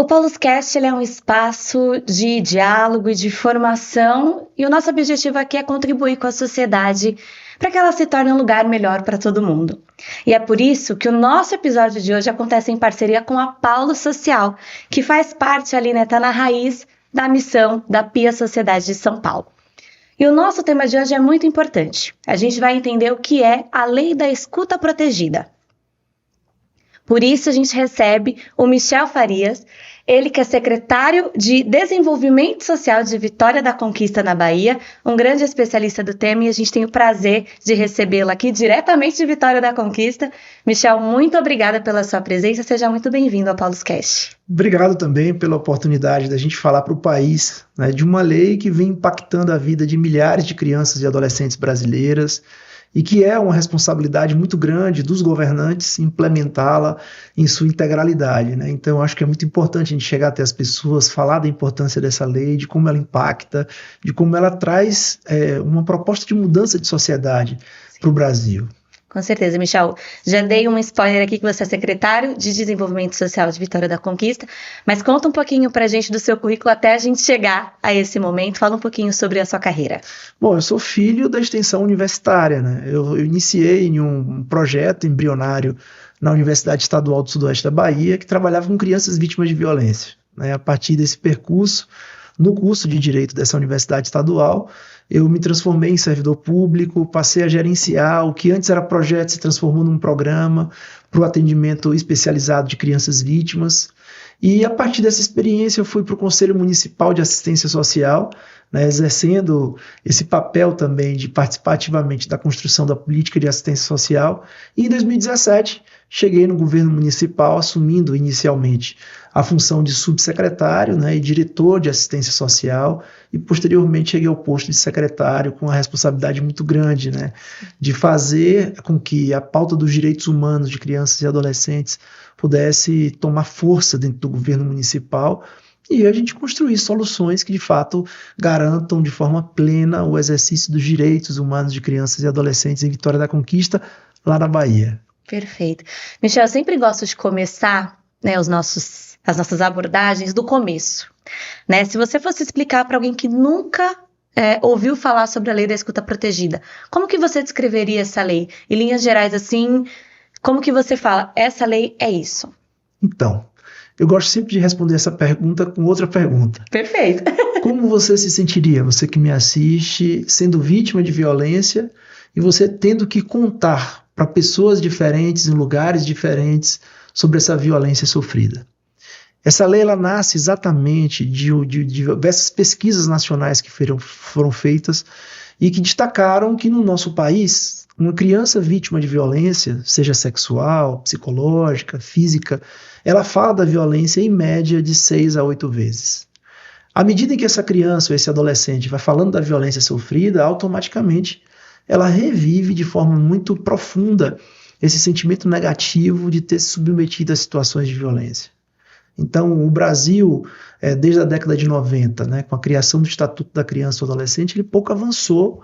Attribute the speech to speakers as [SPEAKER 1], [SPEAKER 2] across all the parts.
[SPEAKER 1] O PaulusCast ele é um espaço de diálogo e de formação, e o nosso objetivo aqui é contribuir com a sociedade para que ela se torne um lugar melhor para todo mundo. E é por isso que o nosso episódio de hoje acontece em parceria com a Paulo Social, que faz parte ali, né, tá na raiz da missão da Pia Sociedade de São Paulo. E o nosso tema de hoje é muito importante. A gente vai entender o que é a Lei da Escuta Protegida. Por isso a gente recebe o Michel Farias, ele que é secretário de Desenvolvimento Social de Vitória da Conquista na Bahia, um grande especialista do tema, e a gente tem o prazer de recebê-lo aqui diretamente de Vitória da Conquista. Michel, muito obrigada pela sua presença, seja muito bem-vindo ao PaulusCast.
[SPEAKER 2] Obrigado também pela oportunidade da gente falar para o país, né, de uma lei que vem impactando a vida de milhares de crianças e adolescentes brasileiras, e que é uma responsabilidade muito grande dos governantes implementá-la em sua integralidade, né? Então, eu acho que é muito importante a gente chegar até as pessoas, falar da importância dessa lei, de como ela impacta, de como ela traz uma proposta de mudança de sociedade para o Brasil.
[SPEAKER 1] Com certeza, Michel. Já dei um spoiler aqui que você é secretário de Desenvolvimento Social de Vitória da Conquista, mas conta um pouquinho pra gente do seu currículo até a gente chegar a esse momento. Fala um pouquinho sobre a sua carreira.
[SPEAKER 2] Bom, eu sou filho da extensão universitária, né? Eu iniciei em um projeto embrionário na Universidade Estadual do Sudoeste da Bahia, que trabalhava com crianças vítimas de violência, né? A partir desse percurso, no curso de Direito dessa Universidade Estadual, eu me transformei em servidor público, passei a gerenciar o que antes era projeto, se transformou num programa para o atendimento especializado de crianças vítimas. E a partir dessa experiência eu fui para o Conselho Municipal de Assistência Social, né, exercendo esse papel também de participar ativamente da construção da política de assistência social. E em 2017 cheguei no governo municipal, assumindo inicialmente a função de subsecretário, né, e diretor de assistência social, e posteriormente cheguei ao posto de secretário com uma responsabilidade muito grande, né, de fazer com que a pauta dos direitos humanos de crianças e adolescentes pudesse tomar força dentro do governo municipal e a gente construir soluções que de fato garantam de forma plena o exercício dos direitos humanos de crianças e adolescentes em Vitória da Conquista, lá na Bahia.
[SPEAKER 1] Perfeito. Michel, eu sempre gosto de começar, né, as nossas abordagens do começo, né? Se você fosse explicar para alguém que nunca ouviu falar sobre a Lei da Escuta Protegida, como que você descreveria essa lei? Em linhas gerais, assim, como que você fala, essa lei é isso?
[SPEAKER 2] Então, eu gosto sempre de responder essa pergunta com outra pergunta.
[SPEAKER 1] Perfeito.
[SPEAKER 2] Como você se sentiria, você que me assiste, sendo vítima de violência e você tendo que contar para pessoas diferentes, em lugares diferentes, sobre essa violência sofrida? Essa lei ela nasce exatamente de diversas pesquisas nacionais que foram feitas e que destacaram que no nosso país, uma criança vítima de violência, seja sexual, psicológica, física, ela fala da violência em média de 6 a 8 vezes. À medida em que essa criança ou esse adolescente vai falando da violência sofrida, automaticamente ela revive de forma muito profunda esse sentimento negativo de ter se submetido a situações de violência. Então, o Brasil, desde a década de 90, né, com a criação do Estatuto da Criança e do Adolescente, ele pouco avançou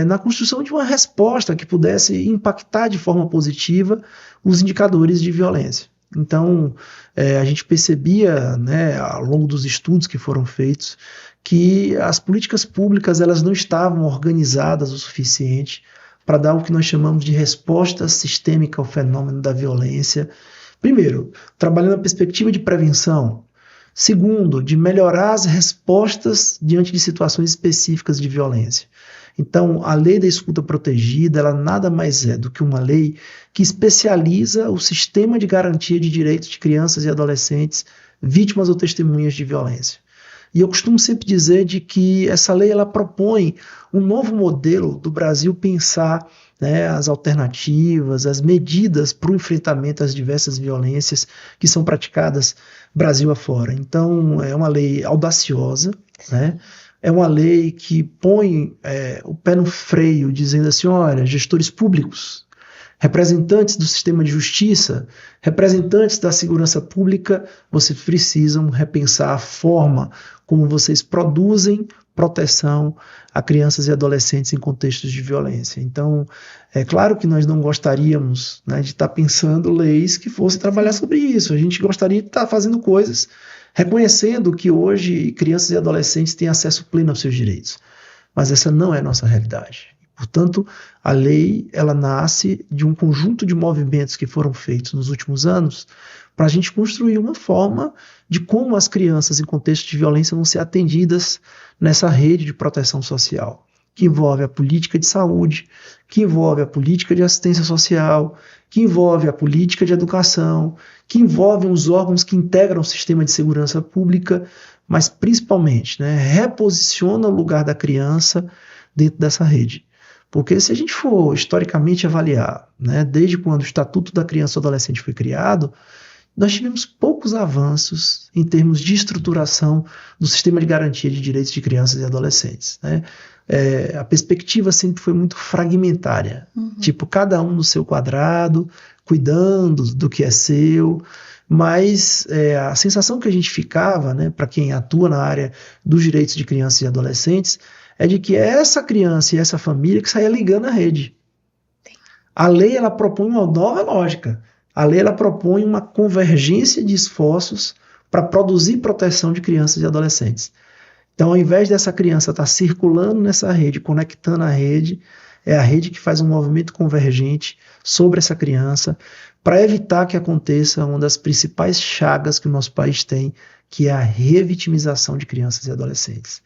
[SPEAKER 2] na construção de uma resposta que pudesse impactar de forma positiva os indicadores de violência. Então, a gente percebia, né, ao longo dos estudos que foram feitos, que as políticas públicas elas não estavam organizadas o suficiente para dar o que nós chamamos de resposta sistêmica ao fenômeno da violência. Primeiro, trabalhando na perspectiva de prevenção. Segundo, de melhorar as respostas diante de situações específicas de violência. Então, a Lei da Escuta Protegida, ela nada mais é do que uma lei que especializa o sistema de garantia de direitos de crianças e adolescentes vítimas ou testemunhas de violência. E eu costumo sempre dizer de que essa lei ela propõe um novo modelo do Brasil pensar, né, as alternativas, as medidas para o enfrentamento às diversas violências que são praticadas Brasil afora. Então, é uma lei audaciosa, né? É uma lei que põe o pé no freio, dizendo assim, olha, gestores públicos, representantes do sistema de justiça, representantes da segurança pública, vocês precisam repensar a forma como vocês produzem proteção a crianças e adolescentes em contextos de violência. Então, é claro que nós não gostaríamos, né, de estar pensando leis que fossem trabalhar sobre isso. A gente gostaria de estar fazendo coisas reconhecendo que hoje crianças e adolescentes têm acesso pleno aos seus direitos. Mas essa não é a nossa realidade. Portanto, a lei ela nasce de um conjunto de movimentos que foram feitos nos últimos anos para a gente construir uma forma de como as crianças em contexto de violência vão ser atendidas nessa rede de proteção social, que envolve a política de saúde, que envolve a política de assistência social, que envolve a política de educação, que envolve os órgãos que integram o sistema de segurança pública, mas principalmente, né, reposiciona o lugar da criança dentro dessa rede. Porque se a gente for historicamente avaliar, né, desde quando o Estatuto da Criança e do Adolescente foi criado, nós tivemos poucos avanços em termos de estruturação do sistema de garantia de direitos de crianças e adolescentes, né? A perspectiva sempre foi muito fragmentária, tipo, cada um no seu quadrado, cuidando do que é seu, mas a sensação que a gente ficava, né, para quem atua na área dos direitos de crianças e adolescentes, é de que é essa criança e essa família que saía ligando a rede. A lei ela propõe uma nova lógica. A lei ela propõe uma convergência de esforços para produzir proteção de crianças e adolescentes. Então, ao invés dessa criança estar circulando nessa rede, conectando a rede, é a rede que faz um movimento convergente sobre essa criança para evitar que aconteça uma das principais chagas que o nosso país tem, que é a revitimização de crianças e adolescentes.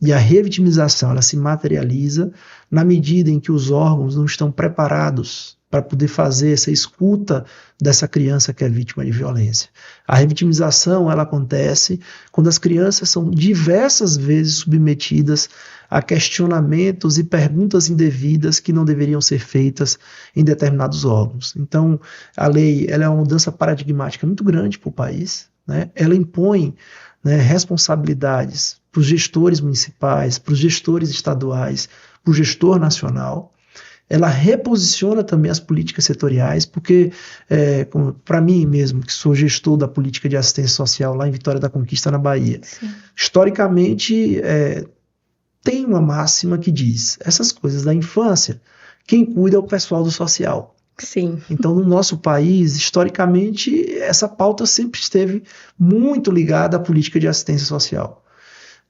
[SPEAKER 2] E a revitimização ela se materializa na medida em que os órgãos não estão preparados para poder fazer essa escuta dessa criança que é vítima de violência. A revitimização ela acontece quando as crianças são diversas vezes submetidas a questionamentos e perguntas indevidas que não deveriam ser feitas em determinados órgãos. Então, a lei ela é uma mudança paradigmática muito grande para o país, né? Ela impõe, né, responsabilidades para os gestores municipais, para os gestores estaduais, para o gestor nacional. Ela reposiciona também as políticas setoriais, porque, para mim mesmo, que sou gestor da política de assistência social lá em Vitória da Conquista, na Bahia, sim, historicamente tem uma máxima que diz, essas coisas da infância, quem cuida é o pessoal do social.
[SPEAKER 1] Sim.
[SPEAKER 2] Então, no nosso país, historicamente, essa pauta sempre esteve muito ligada à política de assistência social.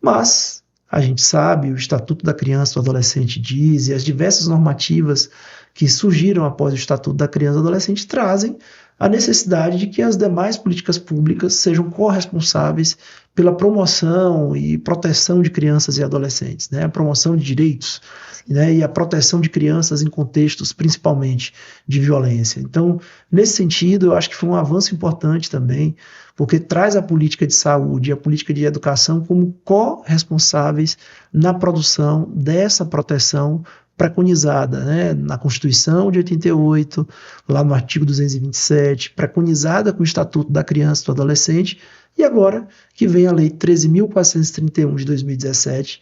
[SPEAKER 2] Mas a gente sabe, o Estatuto da Criança e do Adolescente diz, e as diversas normativas que surgiram após o Estatuto da Criança e do Adolescente trazem a necessidade de que as demais políticas públicas sejam corresponsáveis pela promoção e proteção de crianças e adolescentes, né? A promoção de direitos, né? E a proteção de crianças em contextos principalmente de violência. Então, nesse sentido, eu acho que foi um avanço importante também, porque traz a política de saúde e a política de educação como corresponsáveis na produção dessa proteção preconizada, né, na Constituição de 88, lá no artigo 227, preconizada com o Estatuto da Criança e do Adolescente, e agora que vem a Lei 13.431 de 2017,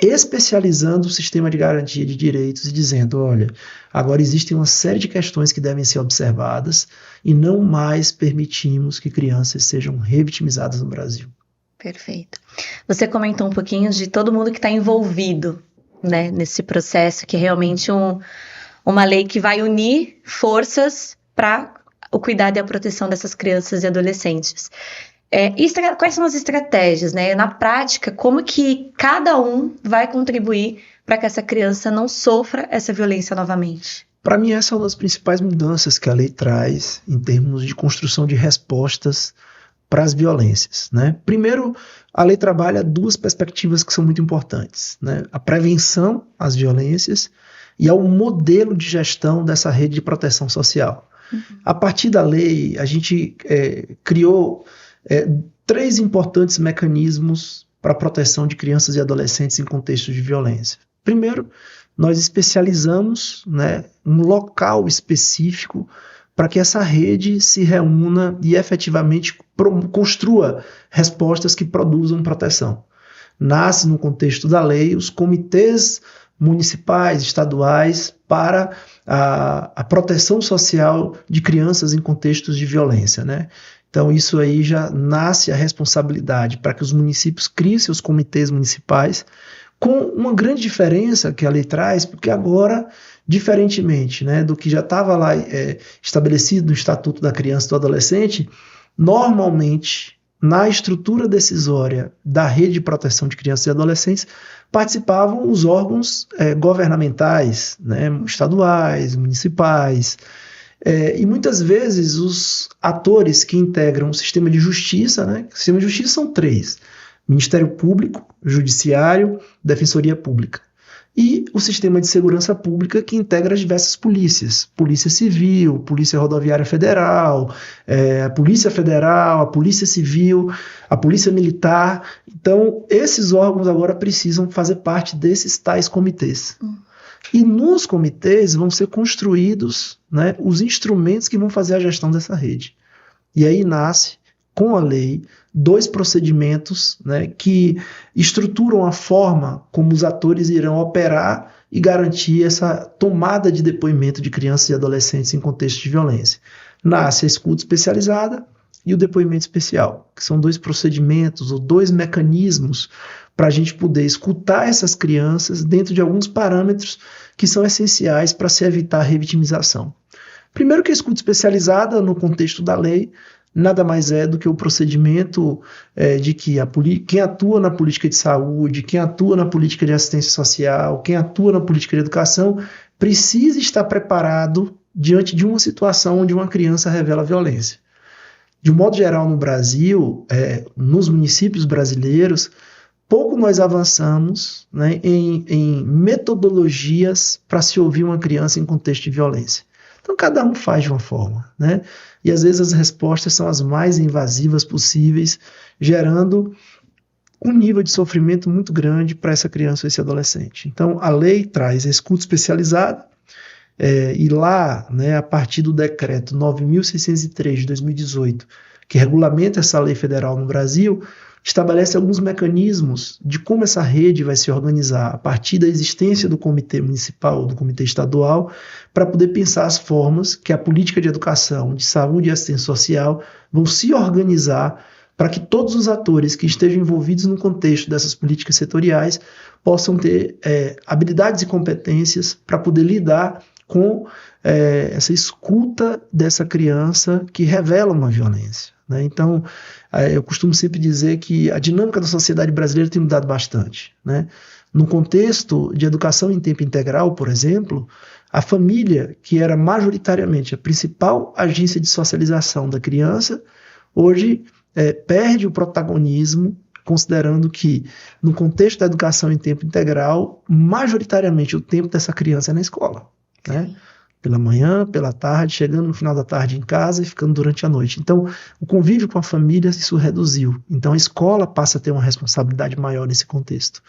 [SPEAKER 2] especializando o sistema de garantia de direitos e dizendo, olha, agora existem uma série de questões que devem ser observadas e não mais permitimos que crianças sejam revitimizadas no Brasil.
[SPEAKER 1] Perfeito. Você comentou um pouquinho de todo mundo que está envolvido, né, nesse processo, que é realmente uma lei que vai unir forças para o cuidado e a proteção dessas crianças e adolescentes. Quais são as estratégias, né? Na prática, como que cada um vai contribuir para que essa criança não sofra essa violência novamente?
[SPEAKER 2] Para mim, essa é uma das principais mudanças que a lei traz em termos de construção de respostas para as violências, né? Primeiro, a lei trabalha duas perspectivas que são muito importantes, né? A prevenção às violências e ao modelo de gestão dessa rede de proteção social. A partir da lei, a gente criou 3 importantes mecanismos para a proteção de crianças e adolescentes em contextos de violência. Primeiro, nós especializamos, né, um local específico para que essa rede se reúna e efetivamente construa respostas que produzam proteção. Nasce no contexto da lei os comitês municipais, estaduais, para a proteção social de crianças em contextos de violência, né? Então isso aí já nasce a responsabilidade para que os municípios criem seus comitês municipais, com uma grande diferença que a lei traz, porque agora, diferentemente, né, do que já estava lá estabelecido no Estatuto da Criança e do Adolescente, normalmente na estrutura decisória da rede de proteção de crianças e adolescentes, participavam os órgãos governamentais, né, estaduais, municipais, e muitas vezes os atores que integram o sistema de justiça, né, o sistema de justiça são 3, Ministério Público, Judiciário, Defensoria Pública. E o sistema de segurança pública que integra as diversas polícias, Polícia Civil, Polícia Rodoviária Federal, a Polícia Federal, a Polícia Civil, a Polícia Militar. Então, esses órgãos agora precisam fazer parte desses tais comitês. E nos comitês vão ser construídos, né, os instrumentos que vão fazer a gestão dessa rede. E aí nasce, com a lei, 2 procedimentos, né, que estruturam a forma como os atores irão operar e garantir essa tomada de depoimento de crianças e adolescentes em contexto de violência. Nasce a escuta especializada e o depoimento especial, que são 2 procedimentos ou 2 mecanismos para a gente poder escutar essas crianças dentro de alguns parâmetros que são essenciais para se evitar a revitimização. Primeiro que a escuta especializada, no contexto da lei, nada mais é do que o procedimento de que quem atua na política de saúde, quem atua na política de assistência social, quem atua na política de educação, precisa estar preparado diante de uma situação onde uma criança revela violência. De um modo geral, no Brasil, nos municípios brasileiros, pouco nós avançamos, né, em metodologias para se ouvir uma criança em contexto de violência. Então, cada um faz de uma forma, né? E às vezes as respostas são as mais invasivas possíveis, gerando um nível de sofrimento muito grande para essa criança ou esse adolescente. Então, a lei traz a escuta especializada, e lá, né, a partir do decreto 9.603 de 2018, que regulamenta essa lei federal no Brasil, estabelece alguns mecanismos de como essa rede vai se organizar a partir da existência do comitê municipal, do comitê estadual, para poder pensar as formas que a política de educação, de saúde e assistência social vão se organizar para que todos os atores que estejam envolvidos no contexto dessas políticas setoriais possam ter habilidades e competências para poder lidar com essa escuta dessa criança que revela uma violência, né? Então, eu costumo sempre dizer que a dinâmica da sociedade brasileira tem mudado bastante, né? No contexto de educação em tempo integral, por exemplo, a família, que era majoritariamente a principal agência de socialização da criança, hoje perde o protagonismo, considerando que, no contexto da educação em tempo integral, majoritariamente o tempo dessa criança é na escola, né? Pela manhã, pela tarde, chegando no final da tarde em casa e ficando durante a noite. Então, o convívio com a família, isso reduziu. Então, a escola passa a ter uma responsabilidade maior nesse contexto.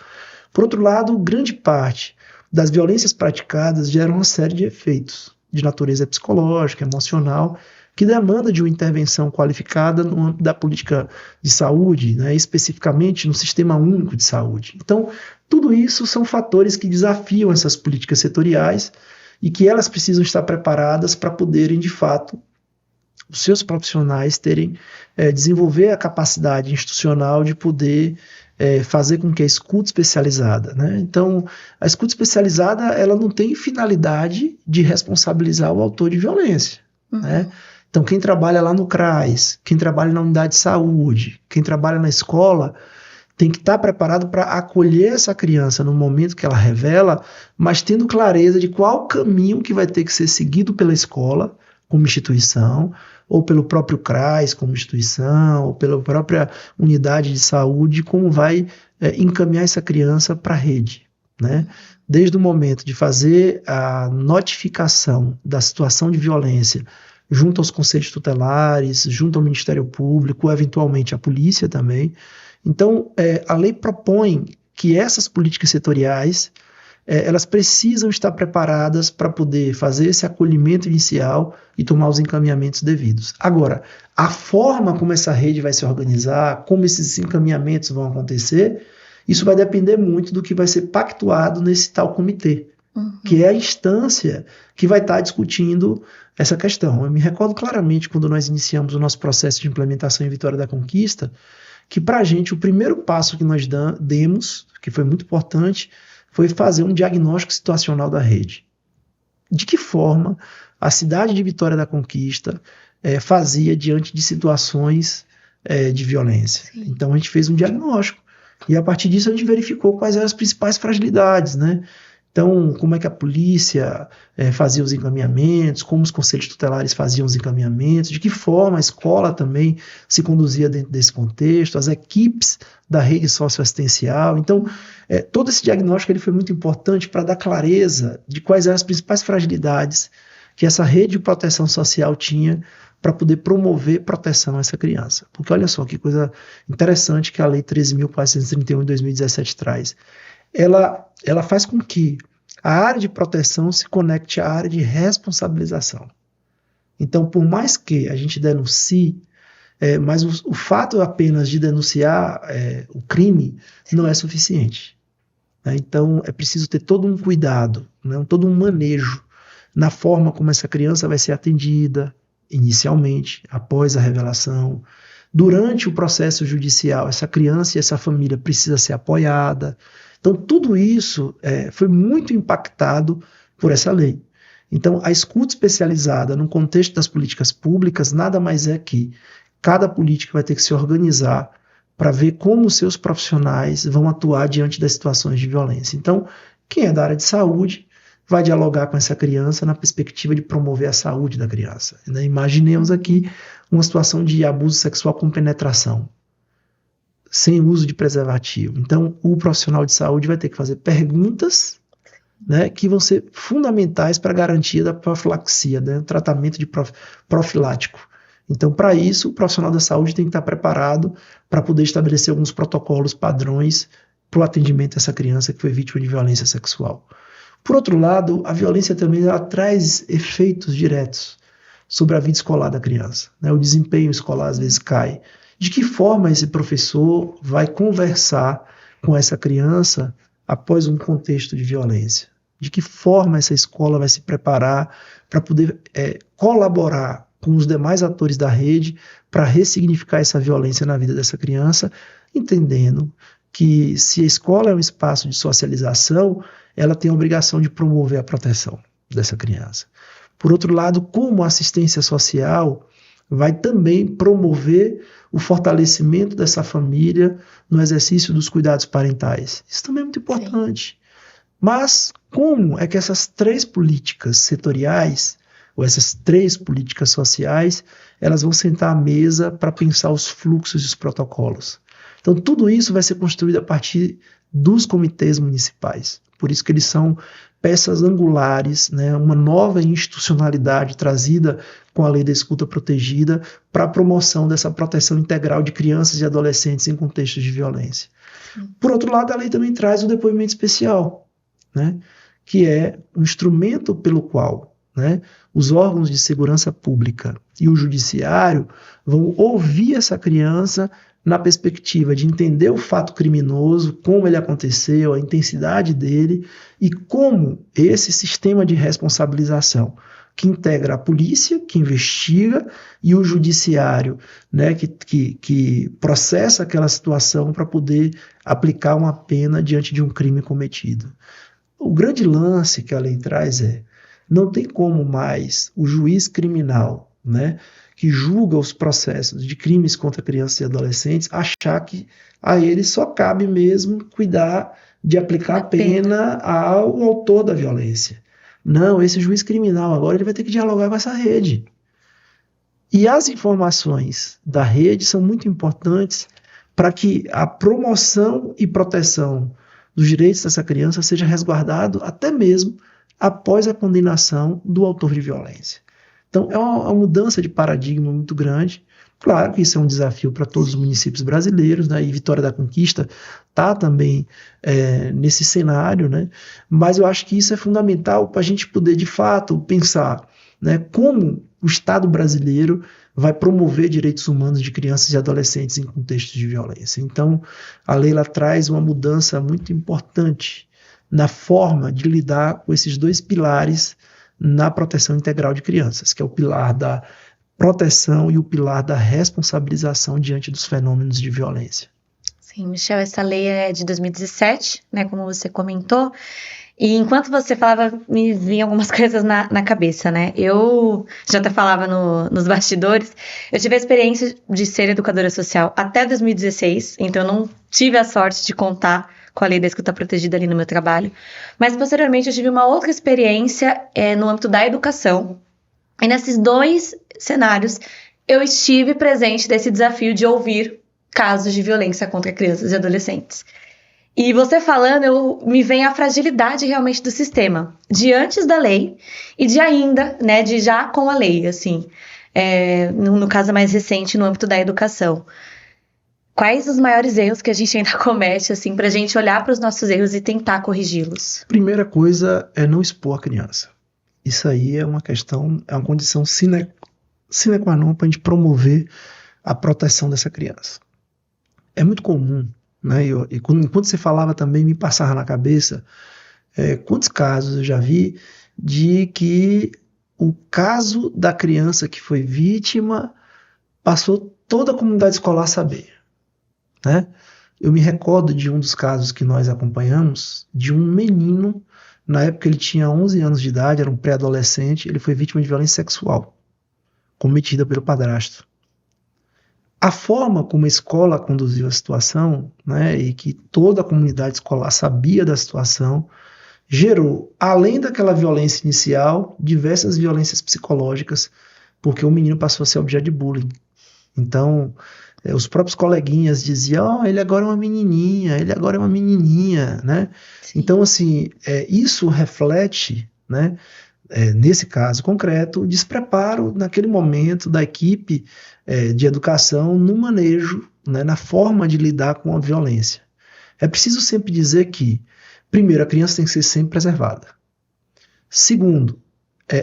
[SPEAKER 2] Por outro lado, grande parte das violências praticadas geram uma série de efeitos de natureza psicológica, emocional, que demanda de uma intervenção qualificada no âmbito da política de saúde, né, especificamente no Sistema Único de Saúde. Então, tudo isso são fatores que desafiam essas políticas setoriais e que elas precisam estar preparadas para poderem, de fato, os seus profissionais desenvolver a capacidade institucional de poder fazer com que a escuta especializada, né? Então, a escuta especializada, ela não tem finalidade de responsabilizar o autor de violência, né? Então, quem trabalha lá no CRAS, quem trabalha na unidade de saúde, quem trabalha na escola, tem que estar preparado para acolher essa criança no momento que ela revela, mas tendo clareza de qual caminho que vai ter que ser seguido pela escola como instituição, ou pelo próprio CRAS como instituição, ou pela própria unidade de saúde, como vai encaminhar essa criança para a rede, né? Desde o momento de fazer a notificação da situação de violência junto aos conselhos tutelares, junto ao Ministério Público, eventualmente à polícia também. Então, a lei propõe que essas políticas setoriais, elas precisam estar preparadas para poder fazer esse acolhimento inicial e tomar os encaminhamentos devidos. Agora, a forma como essa rede vai se organizar, como esses encaminhamentos vão acontecer, isso vai depender muito do que vai ser pactuado nesse tal comitê, que é a instância que vai estar discutindo essa questão. Eu me recordo claramente quando nós iniciamos o nosso processo de implementação em Vitória da Conquista, que para a gente o primeiro passo que nós demos, que foi muito importante, foi fazer um diagnóstico situacional da rede. De que forma a cidade de Vitória da Conquista fazia diante de situações de violência.
[SPEAKER 1] Sim.
[SPEAKER 2] Então a gente fez um diagnóstico e a partir disso a gente verificou quais eram as principais fragilidades, né? Então, como é que a polícia fazia os encaminhamentos, como os conselhos tutelares faziam os encaminhamentos, de que forma a escola também se conduzia dentro desse contexto, as equipes da rede socioassistencial. Então, todo esse diagnóstico ele foi muito importante para dar clareza de quais eram as principais fragilidades que essa rede de proteção social tinha para poder promover proteção a essa criança. Porque olha só que coisa interessante que a Lei 13.431 de 2017 traz. Ela faz com que a área de proteção se conecte à área de responsabilização. Então, por mais que a gente denuncie, mas o fato apenas de denunciar o crime não é suficiente. Né? Então, é preciso ter todo um cuidado, né? Todo um manejo na forma como essa criança vai ser atendida, inicialmente, após a revelação. Durante o processo judicial, essa criança e essa família precisa ser apoiada. Então, tudo isso foi muito impactado por essa lei. Então, a escuta especializada no contexto das políticas públicas nada mais é que cada política vai ter que se organizar para ver como os seus profissionais vão atuar diante das situações de violência. Então, quem é da área de saúde vai dialogar com essa criança na perspectiva de promover a saúde da criança. Né? Imaginemos aqui uma situação de abuso sexual com penetração, sem uso de preservativo. Então, o profissional de saúde vai ter que fazer perguntas, né, que vão ser fundamentais para a garantia da profilaxia, né, tratamento de profilático. Então, para isso, o profissional da saúde tem que estar preparado para poder estabelecer alguns protocolos, padrões para o atendimento dessa criança que foi vítima de violência sexual. Por outro lado, a violência também ela traz efeitos diretos sobre a vida escolar da criança. Né? O desempenho escolar às vezes cai. De que forma esse professor vai conversar com essa criança após um contexto de violência? De que forma essa escola vai se preparar para poder colaborar com os demais atores da rede para ressignificar essa violência na vida dessa criança, entendendo que se a escola é um espaço de socialização, ela tem a obrigação de promover a proteção dessa criança. Por outro lado, como a assistência social vai também promover o fortalecimento dessa família no exercício dos cuidados parentais. Isso também é muito importante. Sim. Mas como é que essas três políticas setoriais, ou essas três políticas sociais, elas vão sentar à mesa para pensar os fluxos e os protocolos? Então, tudo isso vai ser construído a partir dos comitês municipais. Por isso que eles são peças angulares, né, uma nova institucionalidade trazida com a Lei da Escuta Protegida para a promoção dessa proteção integral de crianças e adolescentes em contextos de violência. Por outro lado, a lei também traz o depoimento especial, né, que é um instrumento pelo qual, né, os órgãos de segurança pública e o judiciário vão ouvir essa criança na perspectiva de entender o fato criminoso, como ele aconteceu, a intensidade dele e como esse sistema de responsabilização que integra a polícia, que investiga, e o judiciário, né, que processa aquela situação para poder aplicar uma pena diante de um crime cometido. O grande lance que a lei traz não tem como mais o juiz criminal, né, que julga os processos de crimes contra crianças e adolescentes, achar que a ele só cabe mesmo cuidar de aplicar a pena ao autor da violência. Não, esse juiz criminal agora ele vai ter que dialogar com essa rede. E as informações da rede são muito importantes para que a promoção e proteção dos direitos dessa criança seja resguardado até mesmo após a condenação do autor de violência. Então, é uma mudança de paradigma muito grande. Claro que isso é um desafio para todos os municípios brasileiros, né? E Vitória da Conquista está também nesse cenário, né? Mas eu acho que isso é fundamental para a gente poder, de fato, pensar, né, como o Estado brasileiro vai promover direitos humanos de crianças e adolescentes em contextos de violência. Então, a lei lá traz uma mudança muito importante na forma de lidar com esses dois pilares na proteção integral de crianças, que é o pilar da proteção e o pilar da responsabilização diante dos fenômenos de violência.
[SPEAKER 1] Sim, Michel, essa lei é de 2017, né, como você comentou, E enquanto você falava, me vinham algumas coisas na cabeça, né? Eu já até falava nos bastidores, eu tive a experiência de ser educadora social até 2016, então eu não tive a sorte de contar com a lei da escuta protegida ali no meu trabalho. Mas posteriormente eu tive uma outra experiência no âmbito da educação. E nesses dois cenários, eu estive presente desse desafio de ouvir casos de violência contra crianças e adolescentes. E você falando, me vem a fragilidade realmente do sistema, de antes da lei e de ainda, né, de já com a lei, assim, no caso mais recente, no âmbito da educação. Quais os maiores erros que a gente ainda comete, assim, para a gente olhar para os nossos erros e tentar corrigi-los?
[SPEAKER 2] Primeira coisa é não expor a criança. Isso aí é uma questão, é uma condição sine qua non para a gente promover a proteção dessa criança. É muito comum, né? Enquanto você falava também me passava na cabeça quantos casos eu já vi de que o caso da criança que foi vítima passou toda a comunidade escolar a saber, né? Eu me recordo de um dos casos que nós acompanhamos, de um menino, na época ele tinha 11 anos de idade, era um pré-adolescente, ele foi vítima de violência sexual, cometida pelo padrasto. A forma como a escola conduziu a situação, né, e que toda a comunidade escolar sabia da situação, gerou, além daquela violência inicial, diversas violências psicológicas, porque o menino passou a ser objeto de bullying. Então, os próprios coleguinhas diziam, ele agora é uma menininha, ele agora é uma menininha, né? Sim. Então, assim, isso reflete, né, nesse caso concreto, o despreparo naquele momento da equipe de educação no manejo, né, na forma de lidar com a violência. É preciso sempre dizer que, primeiro, a criança tem que ser sempre preservada. Segundo,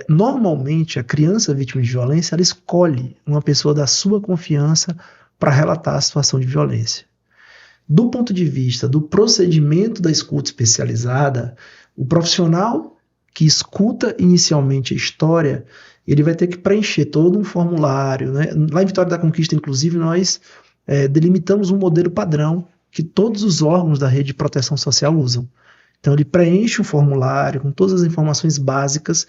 [SPEAKER 2] normalmente a criança vítima de violência, ela escolhe uma pessoa da sua confiança para relatar a situação de violência. Do ponto de vista do procedimento da escuta especializada, o profissional que escuta inicialmente a história, ele vai ter que preencher todo um formulário, né? Lá em Vitória da Conquista, inclusive, nós delimitamos um modelo padrão que todos os órgãos da rede de proteção social usam. Então ele preenche um formulário com todas as informações básicas,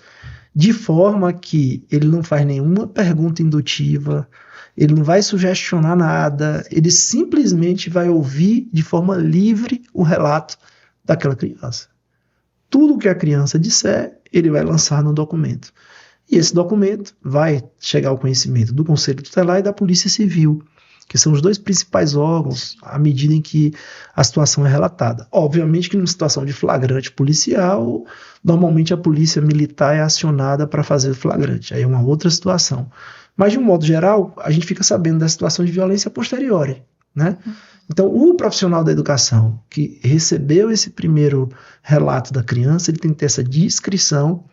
[SPEAKER 2] de forma que ele não faz nenhuma pergunta indutiva, ele não vai sugestionar nada, ele simplesmente vai ouvir de forma livre o relato daquela criança. Tudo que a criança disser, ele vai lançar no documento. E esse documento vai chegar ao conhecimento do Conselho Tutelar e da Polícia Civil, que são os dois principais órgãos à medida em que a situação é relatada. Obviamente que numa situação de flagrante policial, normalmente a polícia militar é acionada para fazer o flagrante, aí é uma outra situação. Mas de um modo geral, a gente fica sabendo da situação de violência posteriori, né? Então, o profissional da educação que recebeu esse primeiro relato da criança, ele tem que ter essa discrição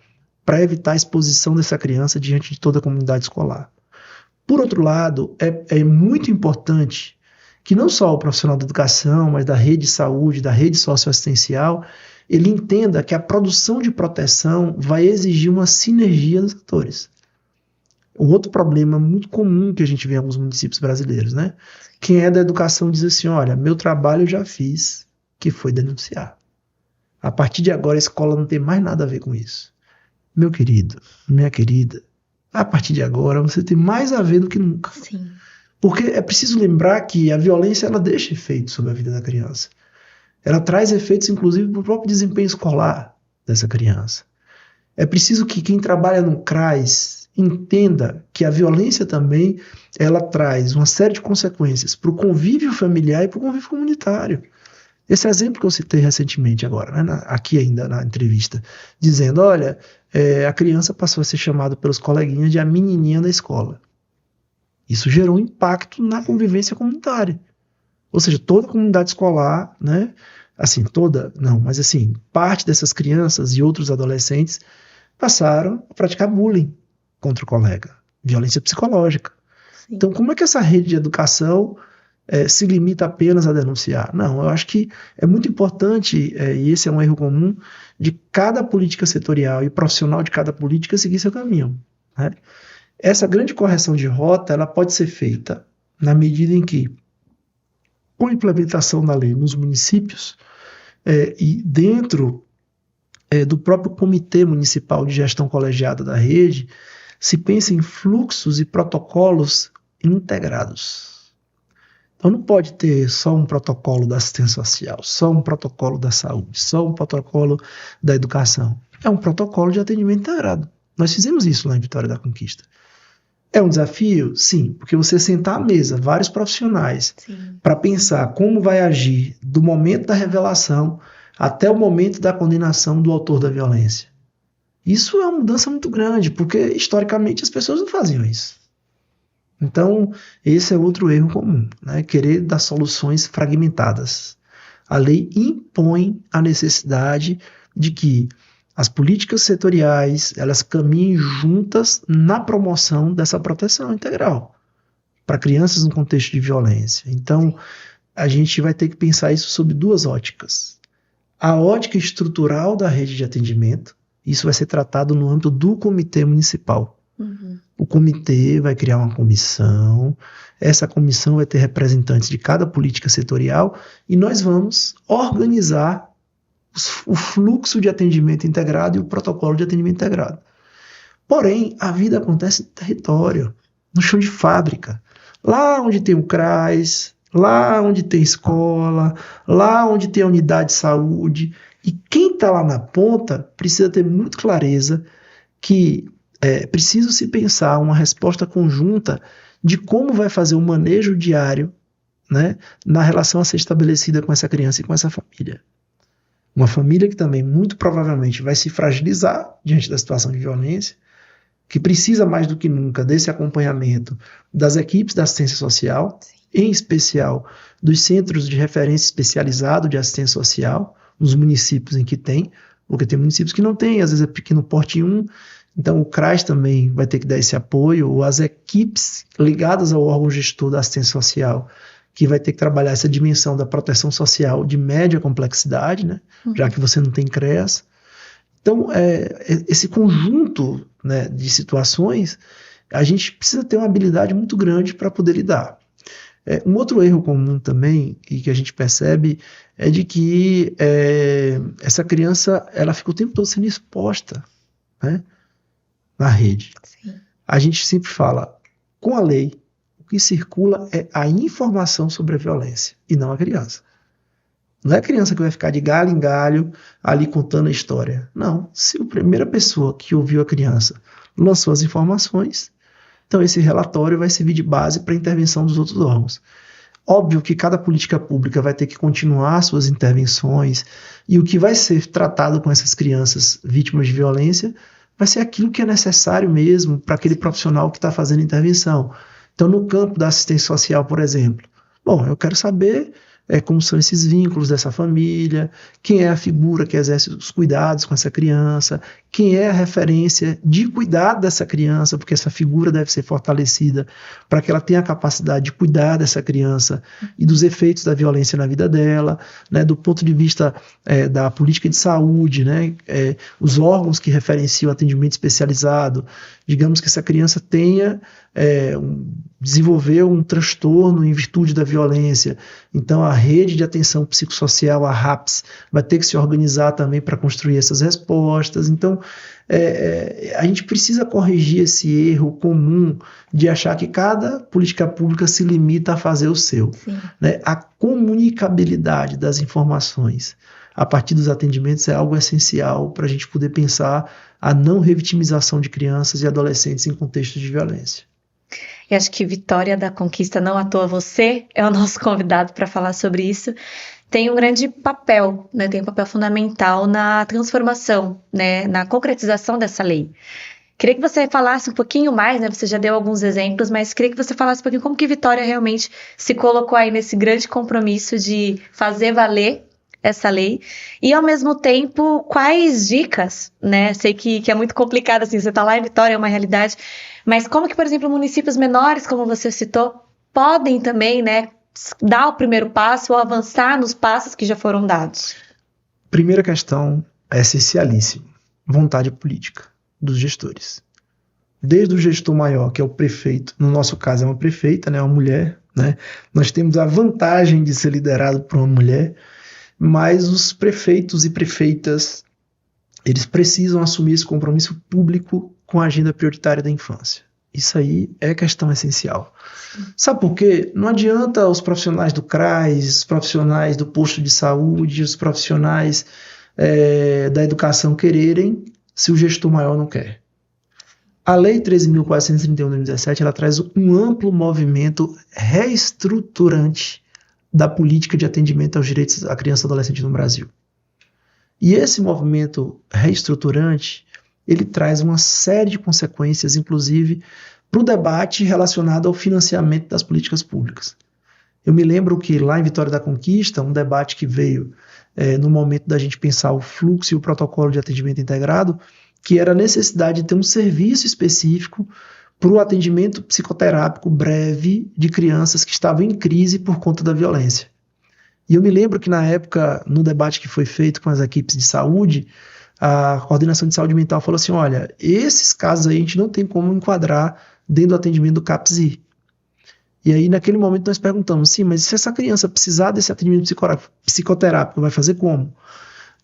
[SPEAKER 2] para evitar a exposição dessa criança diante de toda a comunidade escolar. Por outro lado, é muito importante que não só o profissional da educação, mas da rede de saúde, da rede socioassistencial, ele entenda que a produção de proteção vai exigir uma sinergia dos atores. Um outro problema muito comum que a gente vê em alguns municípios brasileiros, né? Quem é da educação diz assim, olha, meu trabalho eu já fiz, que foi denunciar. A partir de agora a escola não tem mais nada a ver com isso. Meu querido, minha querida, a partir de agora você tem mais a ver do que nunca.
[SPEAKER 1] Sim.
[SPEAKER 2] Porque é preciso lembrar que a violência ela deixa efeitos sobre a vida da criança. Ela traz efeitos, inclusive, para o próprio desempenho escolar dessa criança. É preciso que quem trabalha no CRAS entenda que a violência também ela traz uma série de consequências para o convívio familiar e para o convívio comunitário. Esse exemplo que eu citei recentemente agora, né, aqui ainda na entrevista, dizendo, olha, a criança passou a ser chamada pelos coleguinhas de a menininha da escola. Isso gerou um impacto na convivência comunitária. Ou seja, toda a comunidade escolar, né, assim, toda, não, mas assim, parte dessas crianças e outros adolescentes passaram a praticar bullying contra o colega, violência psicológica. Sim. Então, como é que essa rede de educação se limita apenas a denunciar? Não, eu acho que é muito importante, e esse é um erro comum, de cada política setorial e profissional de cada política seguir seu caminho, né? Essa grande correção de rota, ela pode ser feita na medida em que, com a implementação da lei nos municípios, e dentro do próprio Comitê Municipal de Gestão Colegiada da rede, se pensa em fluxos e protocolos integrados. Então não pode ter só um protocolo da assistência social, só um protocolo da saúde, só um protocolo da educação. É um protocolo de atendimento integrado. Nós fizemos isso lá em Vitória da Conquista. É um desafio? Sim, porque você sentar à mesa, vários profissionais, para pensar como vai agir do momento da revelação até o momento da condenação do autor da violência. Isso é uma mudança muito grande, porque historicamente as pessoas não faziam isso. Então, esse é outro erro comum, né? Querer dar soluções fragmentadas. A lei impõe a necessidade de que as políticas setoriais, elas caminhem juntas na promoção dessa proteção integral para crianças no contexto de violência. Então, a gente vai ter que pensar isso sob duas óticas. A ótica estrutural da rede de atendimento, isso vai ser tratado no âmbito do comitê municipal. O comitê vai criar uma comissão, essa comissão vai ter representantes de cada política setorial e nós vamos organizar o fluxo de atendimento integrado e o protocolo de atendimento integrado. Porém, a vida acontece no território, no chão de fábrica, lá onde tem o CRAS, lá onde tem escola, lá onde tem a unidade de saúde. E quem está lá na ponta precisa ter muito clareza que é preciso se pensar uma resposta conjunta de como vai fazer o manejo diário, né, na relação a ser estabelecida com essa criança e com essa família. Uma família que também, muito provavelmente, vai se fragilizar diante da situação de violência, que precisa mais do que nunca desse acompanhamento das equipes da assistência social, em especial dos centros de referência especializado de assistência social, nos municípios em que tem, porque tem municípios que não tem, às vezes é pequeno porte 1, então o CRAS também vai ter que dar esse apoio, ou as equipes ligadas ao órgão gestor da assistência social, que vai ter que trabalhar essa dimensão da proteção social de média complexidade, né, já que você não tem CREAS. Então, esse conjunto, né, de situações, a gente precisa ter uma habilidade muito grande para poder lidar. Um outro erro comum também, e que a gente percebe, é de que essa criança ela fica o tempo todo sendo exposta, né, na rede. Sim. A gente sempre fala, com a lei, o que circula é a informação sobre a violência, e não a criança. Não é a criança que vai ficar de galho em galho ali contando a história. Não, se a primeira pessoa que ouviu a criança lançou as informações, então esse relatório vai servir de base para a intervenção dos outros órgãos. Óbvio que cada política pública vai ter que continuar suas intervenções e o que vai ser tratado com essas crianças vítimas de violência vai ser aquilo que é necessário mesmo para aquele profissional que está fazendo a intervenção. Então, no campo da assistência social, por exemplo, bom, eu quero saber como são esses vínculos dessa família, quem é a figura que exerce os cuidados com essa criança, quem é a referência de cuidado dessa criança, porque essa figura deve ser fortalecida para que ela tenha a capacidade de cuidar dessa criança e dos efeitos da violência na vida dela, né, do ponto de vista da política de saúde, né, os órgãos que referenciam o atendimento especializado, digamos que essa criança tenha desenvolveu um transtorno em virtude da violência, então a rede de atenção psicossocial, a RAPS, vai ter que se organizar também para construir essas respostas. Então a gente precisa corrigir esse erro comum de achar que cada política pública se limita a fazer o seu, né? A comunicabilidade das informações a partir dos atendimentos é algo essencial para a gente poder pensar a não revitimização de crianças e adolescentes em contextos de violência.
[SPEAKER 1] E acho que Vitória da Conquista, não à toa você é o nosso convidado para falar sobre isso, tem um grande papel, né, tem um papel fundamental na transformação, né, na concretização dessa lei. Queria que você falasse um pouquinho mais, né, você já deu alguns exemplos, mas queria que você falasse um pouquinho como que Vitória realmente se colocou aí nesse grande compromisso de fazer valer essa lei, e ao mesmo tempo, quais dicas, né, sei que é muito complicado, assim, você tá lá em Vitória, é uma realidade, mas como que, por exemplo, municípios menores, como você citou, podem também, né, dar o primeiro passo ou avançar nos passos que já foram dados?
[SPEAKER 2] Primeira questão é essencialíssima, vontade política dos gestores. Desde o gestor maior, que é o prefeito, no nosso caso é uma prefeita, né, uma mulher, né, nós temos a vantagem de ser liderado por uma mulher, mas os prefeitos e prefeitas eles precisam assumir esse compromisso público com a agenda prioritária da infância. Isso aí é questão essencial. Sabe por quê? Não adianta os profissionais do CRAS, os profissionais do posto de saúde, os profissionais da educação quererem se o gestor maior não quer. A Lei 13.431 de 2017, ela traz um amplo movimento reestruturante da política de atendimento aos direitos da criança e adolescente no Brasil. E esse movimento reestruturante, ele traz uma série de consequências, inclusive, para o debate relacionado ao financiamento das políticas públicas. Eu me lembro que lá em Vitória da Conquista, um debate que veio no momento da gente pensar o fluxo e o protocolo de atendimento integrado, que era a necessidade de ter um serviço específico para o atendimento psicoterápico breve de crianças que estavam em crise por conta da violência. E eu me lembro que na época, no debate que foi feito com as equipes de saúde, a coordenação de saúde mental falou assim, olha, esses casos aí a gente não tem como enquadrar dentro do atendimento do CAPS-I. E aí naquele momento nós perguntamos, sim, mas se essa criança precisar desse atendimento psicoterápico, vai fazer como?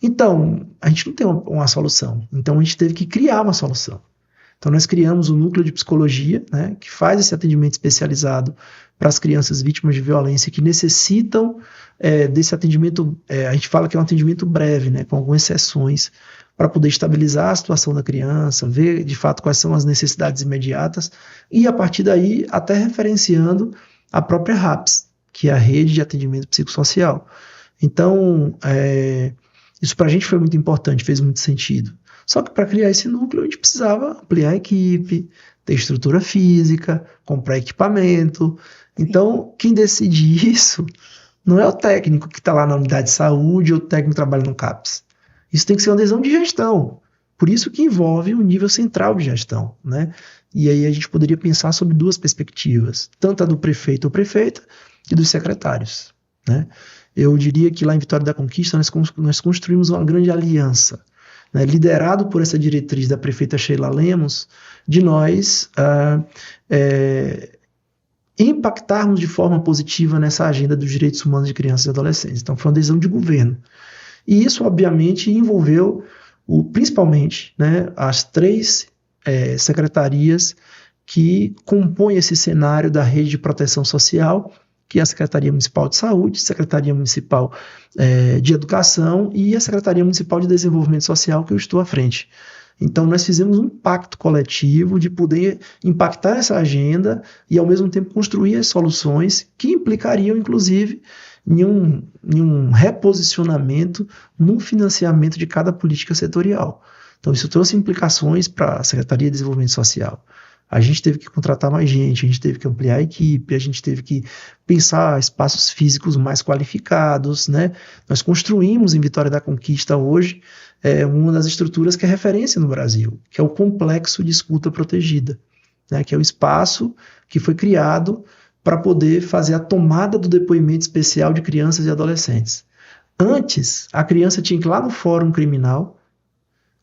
[SPEAKER 2] Então, a gente não tem uma solução. Então a gente teve que criar uma solução. Então nós criamos o núcleo de psicologia, né, que faz esse atendimento especializado para as crianças vítimas de violência que necessitam desse atendimento, a gente fala que é um atendimento breve, né, com algumas sessões, para poder estabilizar a situação da criança, ver de fato quais são as necessidades imediatas e a partir daí até referenciando a própria RAPS, que é a Rede de Atendimento Psicossocial. Então, isso para a gente foi muito importante, fez muito sentido. Só que para criar esse núcleo a gente precisava ampliar a equipe, ter estrutura física, comprar equipamento. Então, quem decide isso não é o técnico que está lá na unidade de saúde ou o técnico que trabalha no CAPS. Isso tem que ser uma decisão de gestão. Por isso que envolve um nível central de gestão, né? E aí a gente poderia pensar sobre duas perspectivas, tanto a do prefeito ou prefeita e dos secretários, né? Eu diria que lá em Vitória da Conquista nós construímos uma grande aliança, né, liderado por essa diretriz da prefeita Sheila Lemos, de nós impactarmos de forma positiva nessa agenda dos direitos humanos de crianças e adolescentes. Então foi uma decisão de governo. E isso, obviamente, envolveu principalmente, né, as 3 secretarias que compõem esse cenário da rede de proteção social, que é a Secretaria Municipal de Saúde, Secretaria Municipal de Educação e a Secretaria Municipal de Desenvolvimento Social, que eu estou à frente. Então, nós fizemos um pacto coletivo de poder impactar essa agenda e, ao mesmo tempo, construir as soluções que implicariam, inclusive, em um reposicionamento no financiamento de cada política setorial. Então, isso trouxe implicações para a Secretaria de Desenvolvimento Social. A gente teve que contratar mais gente, a gente teve que ampliar a equipe, a gente teve que pensar espaços físicos mais qualificados, né? Nós construímos em Vitória da Conquista hoje uma das estruturas que é referência no Brasil, que é o Complexo de Escuta Protegida, né? Que é o espaço que foi criado para poder fazer a tomada do depoimento especial de crianças e adolescentes. Antes, a criança tinha que ir lá no Fórum Criminal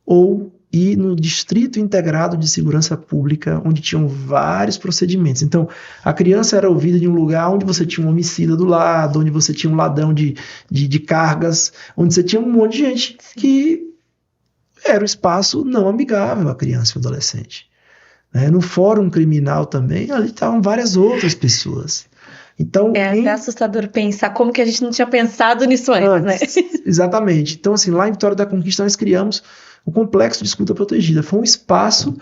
[SPEAKER 2] ou ir no Distrito Integrado de Segurança Pública, onde tinham vários procedimentos. Então, a criança era ouvida em um lugar onde você tinha um homicida do lado, onde você tinha um ladrão de cargas, onde você tinha um monte de gente que era um espaço não amigável à criança e ao adolescente. No Fórum Criminal também, ali estavam várias outras pessoas. Então,
[SPEAKER 1] até assustador pensar como que a gente não tinha pensado nisso antes, né?
[SPEAKER 2] Exatamente. Então, assim, lá em Vitória da Conquista nós criamos o Complexo de Escuta Protegida. Foi um espaço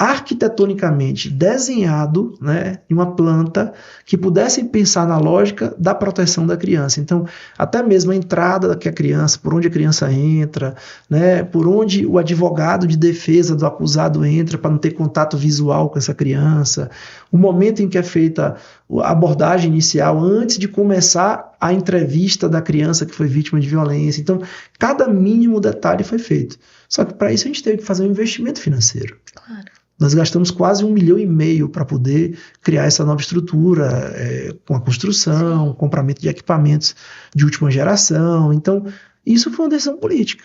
[SPEAKER 2] arquitetonicamente desenhado, né, em uma planta que pudesse pensar na lógica da proteção da criança. Então, até mesmo a entrada que a criança, por onde a criança entra, né, por onde o advogado de defesa do acusado entra para não ter contato visual com essa criança, o momento em que é feita a abordagem inicial antes de começar a entrevista da criança que foi vítima de violência. Então, cada mínimo detalhe foi feito. Só que para isso a gente teve que fazer um investimento financeiro.
[SPEAKER 1] Claro.
[SPEAKER 2] Nós gastamos quase 1,5 milhão para poder criar essa nova estrutura, com a construção, compramento de equipamentos de última geração. Então, isso foi uma decisão política.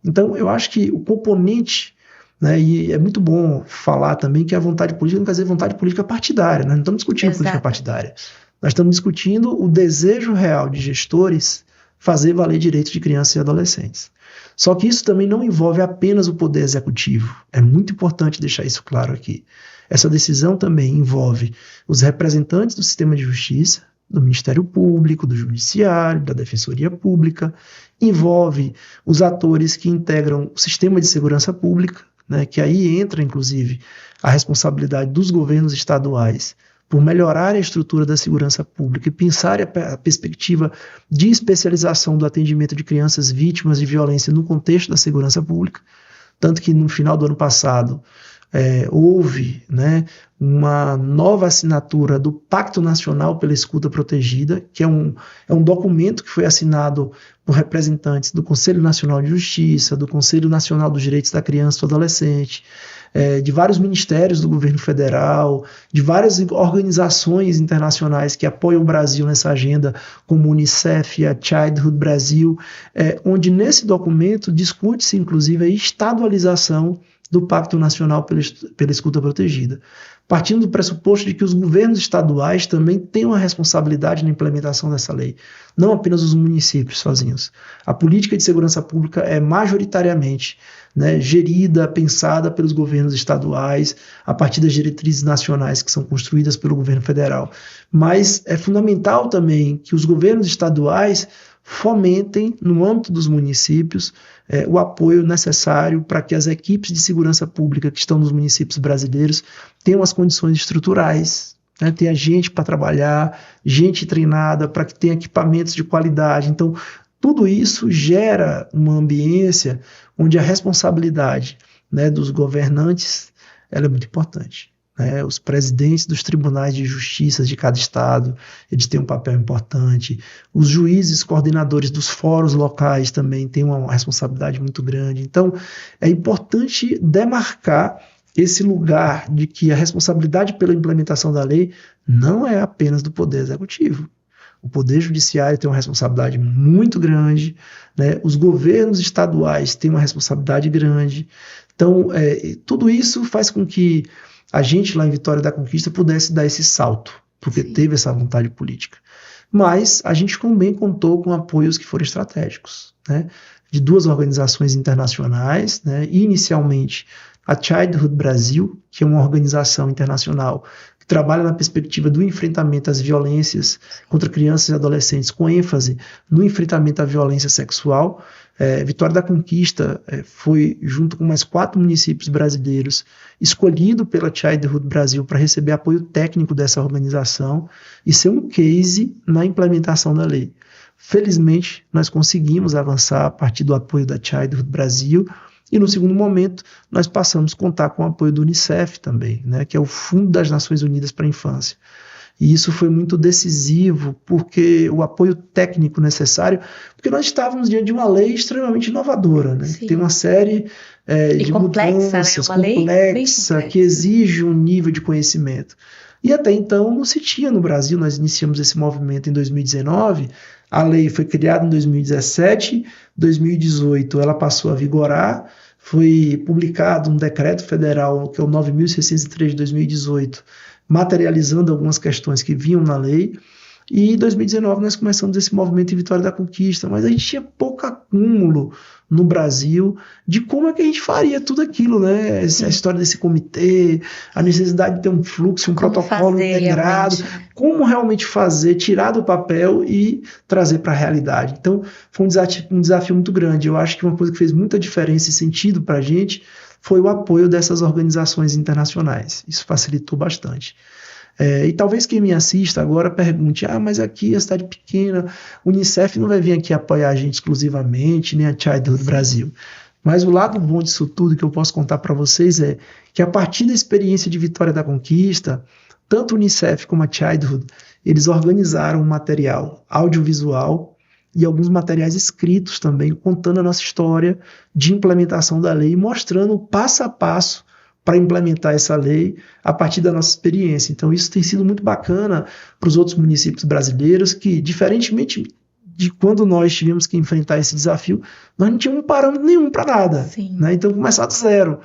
[SPEAKER 2] Então, eu acho que o componente, né, e é muito bom falar também que a vontade política não quer dizer vontade política partidária. Nós não estamos discutindo política partidária. Nós estamos discutindo o desejo real de gestores fazer valer direitos de crianças e adolescentes. Só que isso também não envolve apenas o poder executivo. É muito importante deixar isso claro aqui. Essa decisão também envolve os representantes do sistema de justiça, do Ministério Público, do Judiciário, da Defensoria Pública, envolve os atores que integram o sistema de segurança pública, né, que aí entra, inclusive, a responsabilidade dos governos estaduais por melhorar a estrutura da segurança pública e pensar a perspectiva de especialização do atendimento de crianças vítimas de violência no contexto da segurança pública, tanto que no final do ano passado houve, né, uma nova assinatura do Pacto Nacional pela Escuta Protegida, que é um documento que foi assinado por representantes do Conselho Nacional de Justiça, do Conselho Nacional dos Direitos da Criança e do Adolescente, de vários ministérios do governo federal, de várias organizações internacionais que apoiam o Brasil nessa agenda, como o Unicef e a Childhood Brasil, onde nesse documento discute-se inclusive a estadualização do Pacto Nacional pela Escuta Protegida, partindo do pressuposto de que os governos estaduais também têm uma responsabilidade na implementação dessa lei, não apenas os municípios sozinhos. A política de segurança pública é majoritariamente, né, gerida, pensada pelos governos estaduais, a partir das diretrizes nacionais que são construídas pelo governo federal. Mas é fundamental também que os governos estaduais fomentem, no âmbito dos municípios, o apoio necessário para que as equipes de segurança pública que estão nos municípios brasileiros tenham as condições estruturais, né, tenha gente para trabalhar, gente treinada, para que tenha equipamentos de qualidade. Então, tudo isso gera uma ambiência onde a responsabilidade, né, dos governantes ela é muito importante. Os presidentes dos tribunais de justiça de cada estado, eles têm um papel importante. Os juízes coordenadores dos fóruns locais também têm uma responsabilidade muito grande. Então, é importante demarcar esse lugar de que a responsabilidade pela implementação da lei não é apenas do Poder Executivo. O Poder Judiciário tem uma responsabilidade muito grande, né? Os governos estaduais têm uma responsabilidade grande. Então, tudo isso faz com que a gente lá em Vitória da Conquista pudesse dar esse salto, porque teve essa vontade política. Mas a gente também contou com apoios que foram estratégicos, né, de duas organizações internacionais, né, inicialmente a Childhood Brasil, que é uma organização internacional que trabalha na perspectiva do enfrentamento às violências contra crianças e adolescentes, com ênfase no enfrentamento à violência sexual. Vitória da Conquista foi, junto com mais 4 municípios brasileiros, escolhido pela Childhood Brasil para receber apoio técnico dessa organização e ser um case na implementação da lei. Felizmente, nós conseguimos avançar a partir do apoio da Childhood Brasil e, no segundo momento, nós passamos a contar com o apoio do Unicef também, né, que é o Fundo das Nações Unidas para a Infância. E isso foi muito decisivo, porque o apoio técnico necessário, porque nós estávamos diante de uma lei extremamente inovadora, né? Tem uma série de mudanças,
[SPEAKER 1] né? Uma
[SPEAKER 2] complexa, que exige um nível de conhecimento. E até então não se tinha no Brasil. Nós iniciamos esse movimento em 2019, a lei foi criada em 2017, 2018 ela passou a vigorar, foi publicado um decreto federal, que é o 9.603 de 2018, materializando algumas questões que vinham na lei, e em 2019 nós começamos esse movimento em Vitória da Conquista, mas a gente tinha pouco acúmulo no Brasil de como é que a gente faria tudo aquilo, né? A história desse comitê, a necessidade de ter um fluxo, um protocolo integrado, como realmente fazer, tirar do papel e trazer para a realidade. Então, foi um desafio muito grande. Eu acho que uma coisa que fez muita diferença e sentido para a gente foi o apoio dessas organizações internacionais. Isso facilitou bastante. E talvez quem me assista agora pergunte, mas aqui é a cidade pequena, o Unicef não vai vir aqui apoiar a gente exclusivamente, nem a Childhood Brasil. Mas o lado bom disso tudo que eu posso contar para vocês é que a partir da experiência de Vitória da Conquista, tanto o Unicef como a Childhood, eles organizaram um material audiovisual e alguns materiais escritos também, contando a nossa história de implementação da lei, mostrando passo a passo para implementar essa lei a partir da nossa experiência. Então isso tem sido muito bacana para os outros municípios brasileiros que, diferentemente de quando nós tivemos que enfrentar esse desafio, nós não tínhamos parâmetro nenhum para nada, né? Então começar do zero.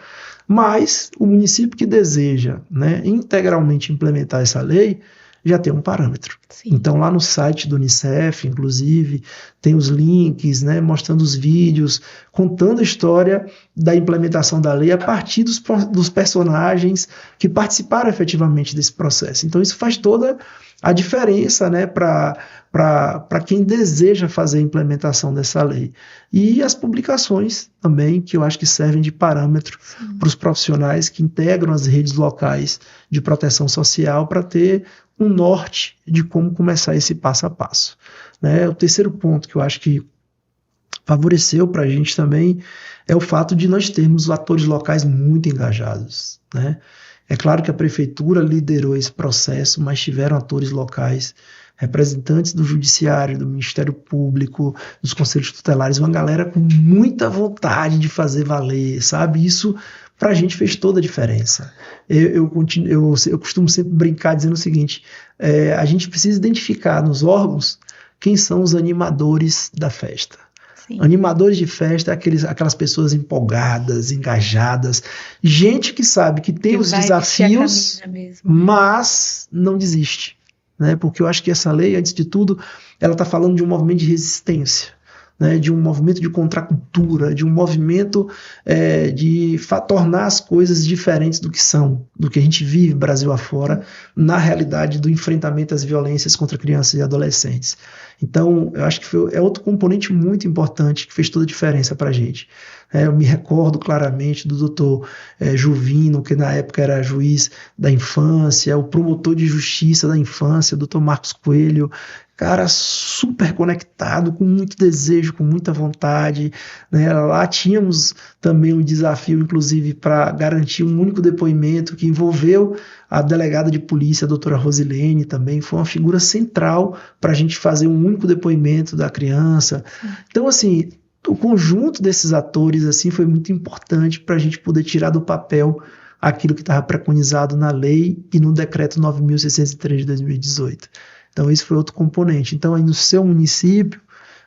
[SPEAKER 2] Mas o município que deseja, né, integralmente implementar essa lei, já tem um parâmetro.
[SPEAKER 1] Sim.
[SPEAKER 2] Então, lá no site do Unicef, inclusive, tem os links, né, mostrando os vídeos, contando a história da implementação da lei a partir dos personagens que participaram efetivamente desse processo. Então, isso faz toda a diferença, né, para quem deseja fazer a implementação dessa lei. E as publicações também, que eu acho que servem de parâmetro para os profissionais que integram as redes locais de proteção social para ter um norte de como começar esse passo a passo. Né? O terceiro ponto que eu acho que favoreceu para a gente também é o fato de nós termos atores locais muito engajados, né? É claro que a prefeitura liderou esse processo, mas tiveram atores locais, representantes do judiciário, do Ministério Público, dos conselhos tutelares, uma galera com muita vontade de fazer valer, sabe? Isso para a gente fez toda a diferença. Eu costumo sempre brincar dizendo o seguinte, a gente precisa identificar nos órgãos quem são os animadores da festa. Sim. Animadores de festa é aquelas pessoas empolgadas, engajadas, gente que sabe que tem os desafios, mas não desiste, né? Porque eu acho que essa lei, antes de tudo, ela está falando de um movimento de resistência, né? De um movimento de contracultura, de um movimento de tornar as coisas diferentes do que são, do que a gente vive Brasil afora, na realidade do enfrentamento às violências contra crianças e adolescentes. Então, eu acho que é outro componente muito importante que fez toda a diferença para a gente. Eu me recordo claramente do doutor Juvino, que na época era juiz da infância, o promotor de justiça da infância, o doutor Marcos Coelho, cara super conectado, com muito desejo, com muita vontade, né? Lá tínhamos também um desafio, inclusive, para garantir um único depoimento que envolveu a delegada de polícia, a doutora Rosilene, também foi uma figura central para a gente fazer um único depoimento da criança. Então, assim, o conjunto desses atores assim, foi muito importante para a gente poder tirar do papel aquilo que estava preconizado na lei e no decreto 9.603 de 2018. Então, esse foi outro componente. Então, aí no seu município,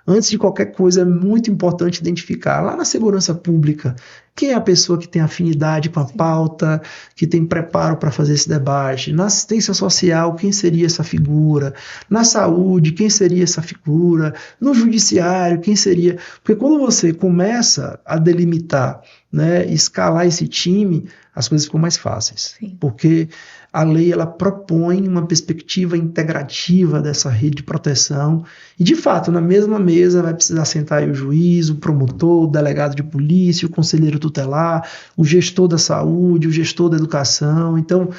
[SPEAKER 2] antes de qualquer coisa, é muito importante identificar lá na segurança pública quem é a pessoa que tem afinidade com a pauta, que tem preparo para fazer esse debate. Na assistência social, quem seria essa figura? Na saúde, quem seria essa figura? No judiciário, quem seria? Porque quando você começa a delimitar, né, escalar esse time, as coisas ficam mais fáceis. Sim. Porque a lei ela propõe uma perspectiva integrativa dessa rede de proteção e, de fato, na mesma mesa vai precisar sentar aí o juiz, o promotor, o delegado de polícia, o conselheiro tutelar, o gestor da saúde, o gestor da educação. Então,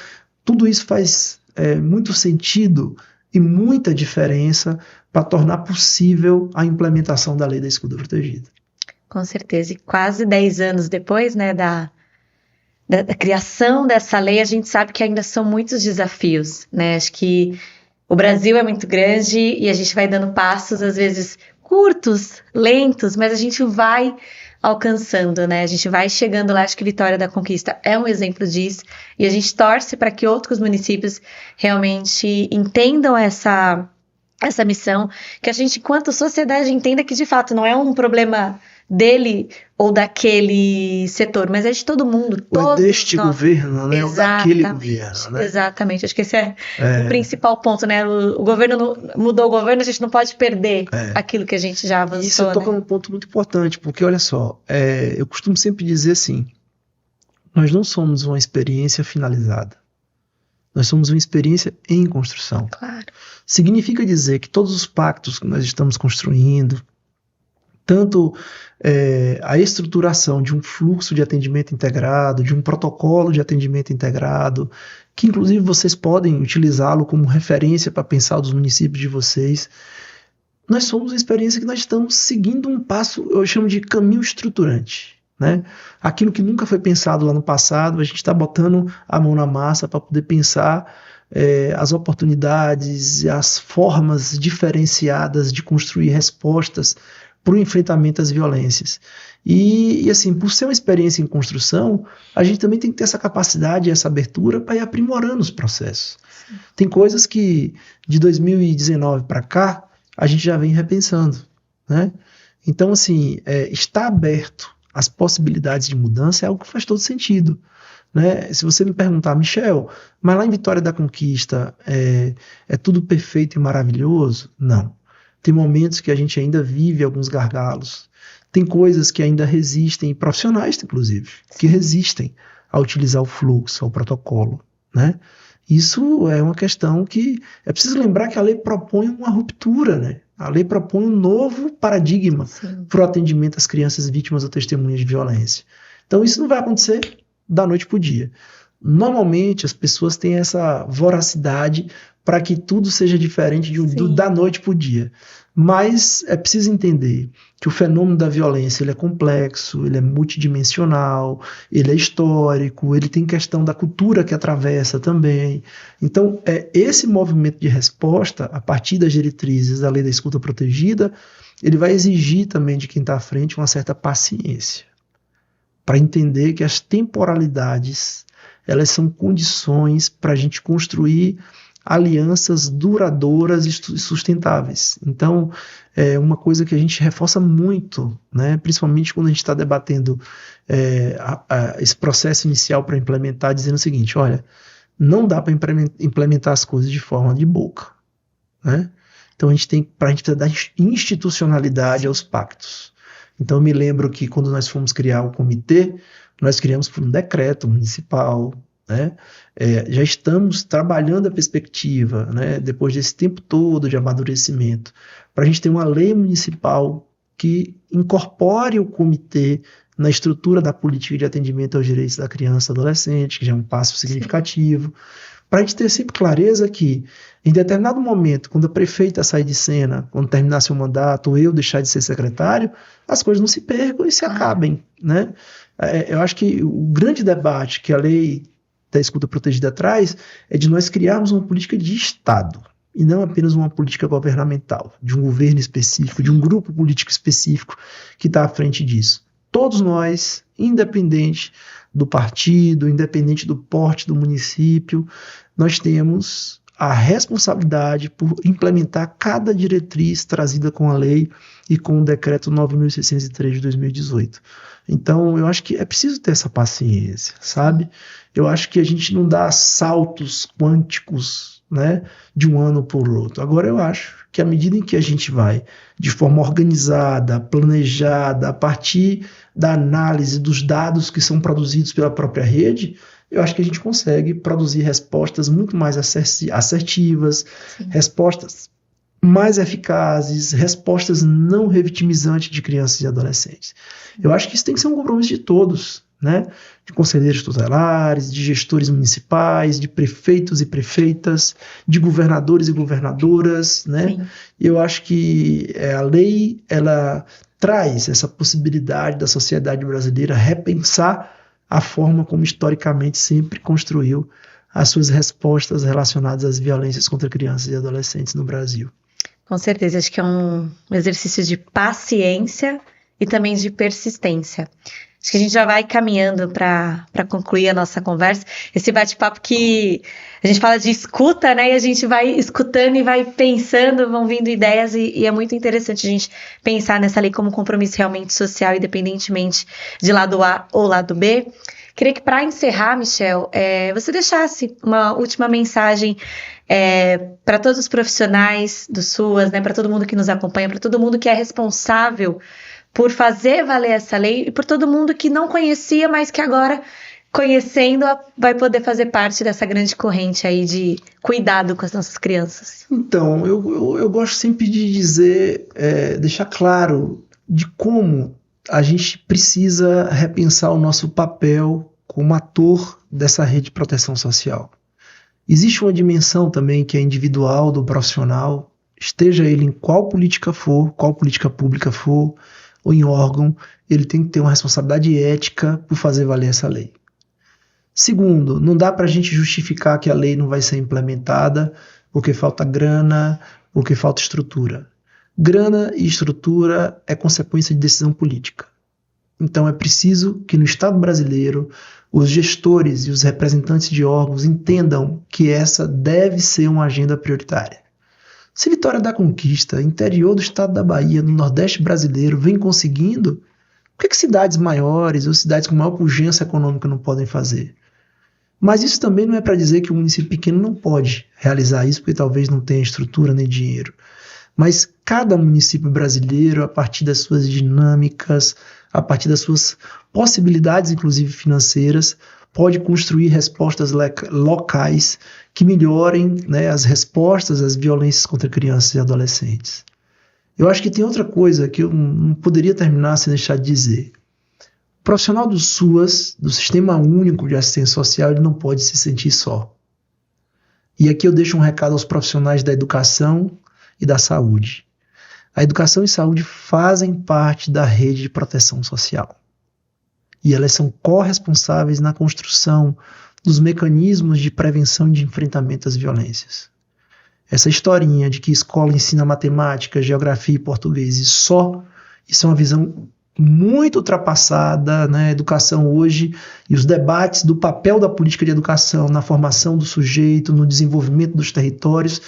[SPEAKER 2] tudo isso faz muito sentido e muita diferença para tornar possível a implementação da lei da escuta protegida.
[SPEAKER 1] Com certeza. E quase 10 anos depois, né, da criação dessa lei, a gente sabe que ainda são muitos desafios, né? Acho que o Brasil é muito grande e a gente vai dando passos, às vezes curtos, lentos, mas a gente vai alcançando, né? A gente vai chegando lá. Acho que Vitória da Conquista é um exemplo disso e a gente torce para que outros municípios realmente entendam essa missão, que a gente, enquanto sociedade, entenda que de fato não é um problema dele ou daquele setor, mas é de todo mundo.
[SPEAKER 2] Ou deste governo, né? Ou daquele governo, né?
[SPEAKER 1] Exatamente, acho que esse é o principal ponto, né? O governo mudou o governo, a gente não pode perder aquilo que a gente já avançou.
[SPEAKER 2] Isso toca num ponto muito importante, porque olha só, eu costumo sempre dizer assim, nós não somos uma experiência finalizada, nós somos uma experiência em construção.
[SPEAKER 1] Claro.
[SPEAKER 2] Significa dizer que todos os pactos que nós estamos construindo, tanto a estruturação de um fluxo de atendimento integrado, de um protocolo de atendimento integrado, que inclusive vocês podem utilizá-lo como referência para pensar dos municípios de vocês, nós somos uma experiência que nós estamos seguindo um passo, eu chamo de caminho estruturante, né? Aquilo que nunca foi pensado lá no passado, a gente está botando a mão na massa para poder pensar as oportunidades, as formas diferenciadas de construir respostas para o enfrentamento às violências. E assim, por ser uma experiência em construção, a gente também tem que ter essa capacidade, essa abertura para ir aprimorando os processos. Sim. Tem coisas que de 2019 para cá, a gente já vem repensando, né? Então, assim, estar aberto às possibilidades de mudança é algo que faz todo sentido, né? Se você me perguntar, Michel, mas lá em Vitória da Conquista é tudo perfeito e maravilhoso? Não. Tem momentos que a gente ainda vive alguns gargalos. Tem coisas que ainda resistem, profissionais inclusive, que resistem a utilizar o fluxo, ao protocolo, né? Isso é uma questão que é preciso lembrar que a lei propõe uma ruptura, né? A lei propõe um novo paradigma para o atendimento às crianças vítimas ou testemunhas de violência. Então isso não vai acontecer da noite para o dia. Normalmente as pessoas têm essa voracidade para que tudo seja diferente da noite para o dia. Mas é preciso entender que o fenômeno da violência ele é complexo, ele é multidimensional, ele é histórico, ele tem questão da cultura que atravessa também. Então, esse movimento de resposta, a partir das diretrizes da lei da escuta protegida, ele vai exigir também de quem está à frente uma certa paciência, para entender que as temporalidades elas são condições para a gente construir alianças duradouras e sustentáveis. Então, é uma coisa que a gente reforça muito, né, principalmente quando a gente está debatendo esse processo inicial para implementar, dizendo o seguinte, olha, não dá para implementar as coisas de forma de boca, né? Então, a gente precisa dar institucionalidade aos pactos. Então, eu me lembro que quando nós fomos criar o comitê, nós criamos por um decreto municipal, né? Já estamos trabalhando a perspectiva, né, depois desse tempo todo de amadurecimento, para a gente ter uma lei municipal que incorpore o comitê na estrutura da política de atendimento aos direitos da criança e adolescente, que já é um passo significativo, para a gente ter sempre clareza que, em determinado momento, quando a prefeita sair de cena, quando terminar seu mandato, ou eu deixar de ser secretário, as coisas não se percam e se acabem, né? Eu acho que o grande debate que a lei da escuta protegida traz é de nós criarmos uma política de Estado e não apenas uma política governamental, de um governo específico, de um grupo político específico que está à frente disso. Todos nós, independente do partido, independente do porte do município, nós temos a responsabilidade por implementar cada diretriz trazida com a lei e com o decreto 9.603 de 2018. Então, eu acho que é preciso ter essa paciência, sabe? Eu acho que a gente não dá saltos quânticos, né, de um ano para o outro. Agora, eu acho que à medida em que a gente vai de forma organizada, planejada, a partir da análise dos dados que são produzidos pela própria rede, eu acho que a gente consegue produzir respostas muito mais assertivas, respostas mais eficazes, respostas não revitimizantes de crianças e adolescentes. Eu acho que isso tem que ser um compromisso de todos, né? De conselheiros tutelares, de gestores municipais, de prefeitos e prefeitas, de governadores e governadoras, né? Sim. Eu acho que a lei, ela traz essa possibilidade da sociedade brasileira repensar a forma como historicamente sempre construiu as suas respostas relacionadas às violências contra crianças e adolescentes no Brasil.
[SPEAKER 1] Com certeza, acho que é um exercício de paciência e também de persistência. Acho que a gente já vai caminhando para concluir a nossa conversa. Esse bate-papo que a gente fala de escuta, né? E a gente vai escutando e vai pensando, vão vindo ideias e é muito interessante a gente pensar nessa lei como compromisso realmente social, independentemente de lado A ou lado B. Queria que, para encerrar, Michel, você deixasse uma última mensagem para todos os profissionais do SUAS, né? Para todo mundo que nos acompanha, para todo mundo que é responsável por fazer valer essa lei e por todo mundo que não conhecia, mas que agora, conhecendo-a, vai poder fazer parte dessa grande corrente aí de cuidado com as nossas crianças.
[SPEAKER 2] Então, eu gosto sempre de dizer, deixar claro de como a gente precisa repensar o nosso papel como ator dessa rede de proteção social. Existe uma dimensão também que é individual do profissional, esteja ele em qual política for, qual política pública for, ou em órgão, ele tem que ter uma responsabilidade ética por fazer valer essa lei. Segundo, não dá para a gente justificar que a lei não vai ser implementada porque falta grana, porque falta estrutura. Grana e estrutura é consequência de decisão política. Então é preciso que no Estado brasileiro os gestores e os representantes de órgãos entendam que essa deve ser uma agenda prioritária. Se Vitória da Conquista, interior do estado da Bahia, no Nordeste brasileiro, vem conseguindo, por que cidades maiores ou cidades com maior pujança econômica não podem fazer? Mas isso também não é para dizer que um município pequeno não pode realizar isso, porque talvez não tenha estrutura nem dinheiro. Mas cada município brasileiro, a partir das suas dinâmicas, a partir das suas possibilidades, inclusive financeiras, pode construir respostas locais que melhorem, né, as respostas às violências contra crianças e adolescentes. Eu acho que tem outra coisa que eu não poderia terminar sem deixar de dizer. O profissional do SUAS, do Sistema Único de Assistência Social, ele não pode se sentir só. E aqui eu deixo um recado aos profissionais da educação e da saúde. A educação e saúde fazem parte da rede de proteção social. E elas são corresponsáveis na construção dos mecanismos de prevenção e de enfrentamento às violências. Essa historinha de que escola ensina matemática, geografia e português e só, isso é uma visão muito ultrapassada, né? A educação hoje e os debates do papel da política de educação na formação do sujeito, no desenvolvimento dos territórios,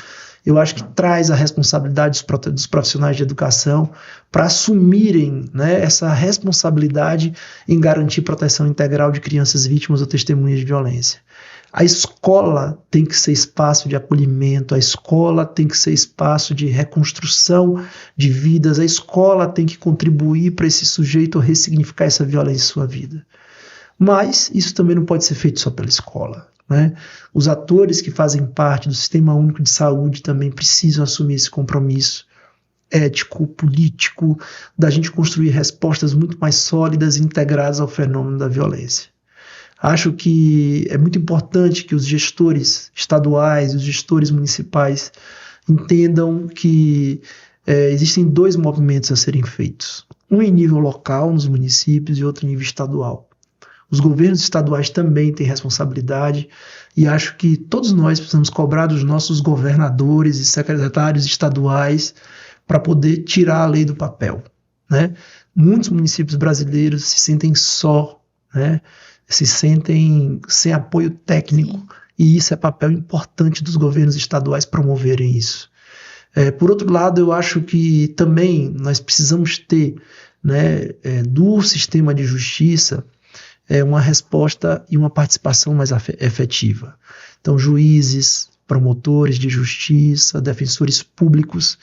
[SPEAKER 2] eu acho que traz a responsabilidade dos profissionais de educação para assumirem, né, essa responsabilidade em garantir proteção integral de crianças vítimas ou testemunhas de violência. A escola tem que ser espaço de acolhimento, a escola tem que ser espaço de reconstrução de vidas, a escola tem que contribuir para esse sujeito ressignificar essa violência em sua vida. Mas isso também não pode ser feito só pela escola, né? Os atores que fazem parte do Sistema Único de Saúde também precisam assumir esse compromisso ético, político, da gente construir respostas muito mais sólidas e integradas ao fenômeno da violência. Acho que é muito importante que os gestores estaduais e os gestores municipais entendam que existem dois movimentos a serem feitos. Um em nível local, nos municípios, e outro em nível estadual. Os governos estaduais também têm responsabilidade e acho que todos nós precisamos cobrar dos nossos governadores e secretários estaduais para poder tirar a lei do papel, né? Muitos municípios brasileiros se sentem só, né? Se sentem sem apoio técnico. Sim. E isso é papel importante dos governos estaduais promoverem isso. Por outro lado, eu acho que também nós precisamos ter, né, do sistema de justiça uma resposta e uma participação mais efetiva. Então, juízes, promotores de justiça, defensores públicos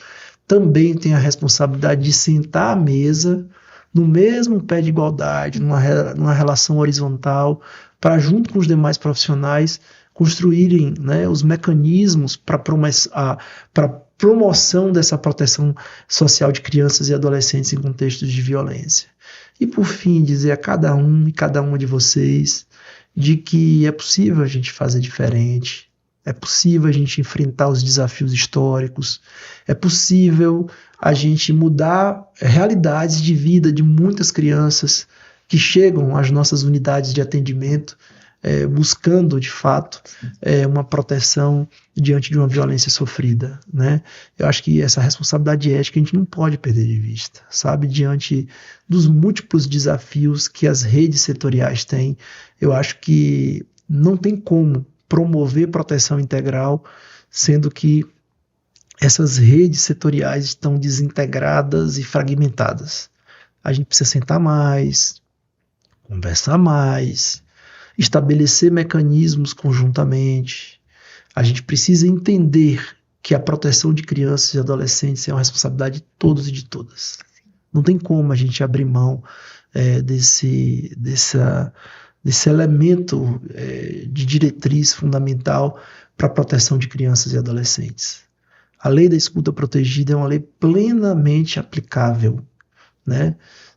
[SPEAKER 2] também têm a responsabilidade de sentar à mesa no mesmo pé de igualdade, numa relação horizontal, para, junto com os demais profissionais, construírem, né, os mecanismos para promoção dessa proteção social de crianças e adolescentes em contextos de violência. E, por fim, dizer a cada um e cada uma de vocês de que é possível a gente fazer diferente, é possível a gente enfrentar os desafios históricos, é possível a gente mudar realidades de vida de muitas crianças que chegam às nossas unidades de atendimento buscando, de fato, uma proteção diante de uma violência sofrida, né? Eu acho que essa responsabilidade ética a gente não pode perder de vista, sabe? Diante dos múltiplos desafios que as redes setoriais têm, eu acho que não tem como promover proteção integral, sendo que essas redes setoriais estão desintegradas e fragmentadas. A gente precisa sentar mais, conversar mais, estabelecer mecanismos conjuntamente. A gente precisa entender que a proteção de crianças e adolescentes é uma responsabilidade de todos e de todas. Não tem como a gente abrir mão desse elemento de diretriz fundamental para a proteção de crianças e adolescentes. A lei da escuta protegida é uma lei plenamente aplicável, né?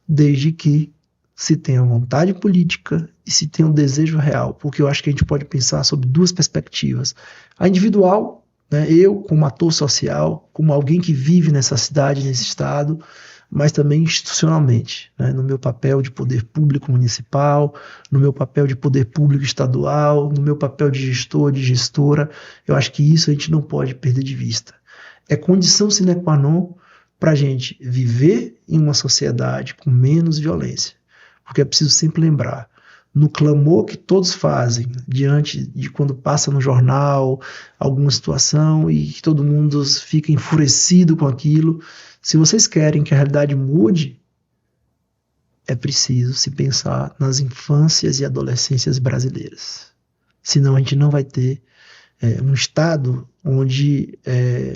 [SPEAKER 2] Desde que se tenha vontade política e se tenha um desejo real, porque eu acho que a gente pode pensar sobre duas perspectivas. A individual, né, eu como ator social, como alguém que vive nessa cidade, nesse estado, mas também institucionalmente, né, no meu papel de poder público municipal, no meu papel de poder público estadual, no meu papel de gestor, de gestora. Eu acho que isso a gente não pode perder de vista. É condição sine qua non para a gente viver em uma sociedade com menos violência. Porque é preciso sempre lembrar, no clamor que todos fazem diante de quando passa no jornal alguma situação e que todo mundo fica enfurecido com aquilo, se vocês querem que a realidade mude, é preciso se pensar nas infâncias e adolescências brasileiras. senão a gente não vai ter um Estado um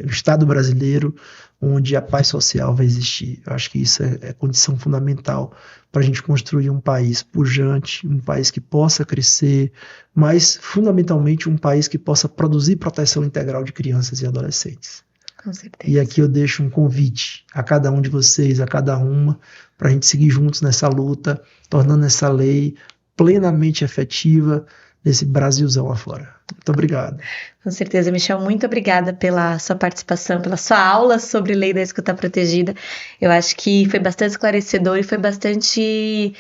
[SPEAKER 2] Estado brasileiro onde a paz social vai existir. Eu acho que isso é condição fundamental para a gente construir um país pujante, um país que possa crescer, mas fundamentalmente um país que possa produzir proteção integral de crianças e adolescentes.
[SPEAKER 1] Com certeza.
[SPEAKER 2] E aqui eu deixo um convite a cada um de vocês, a cada uma, para a gente seguir juntos nessa luta, tornando essa lei plenamente efetiva nesse Brasilzão afora. Muito obrigado.
[SPEAKER 1] Com certeza, Michel, muito obrigada pela sua participação, pela sua aula sobre lei da escuta protegida. Eu acho que foi bastante esclarecedor e foi bastante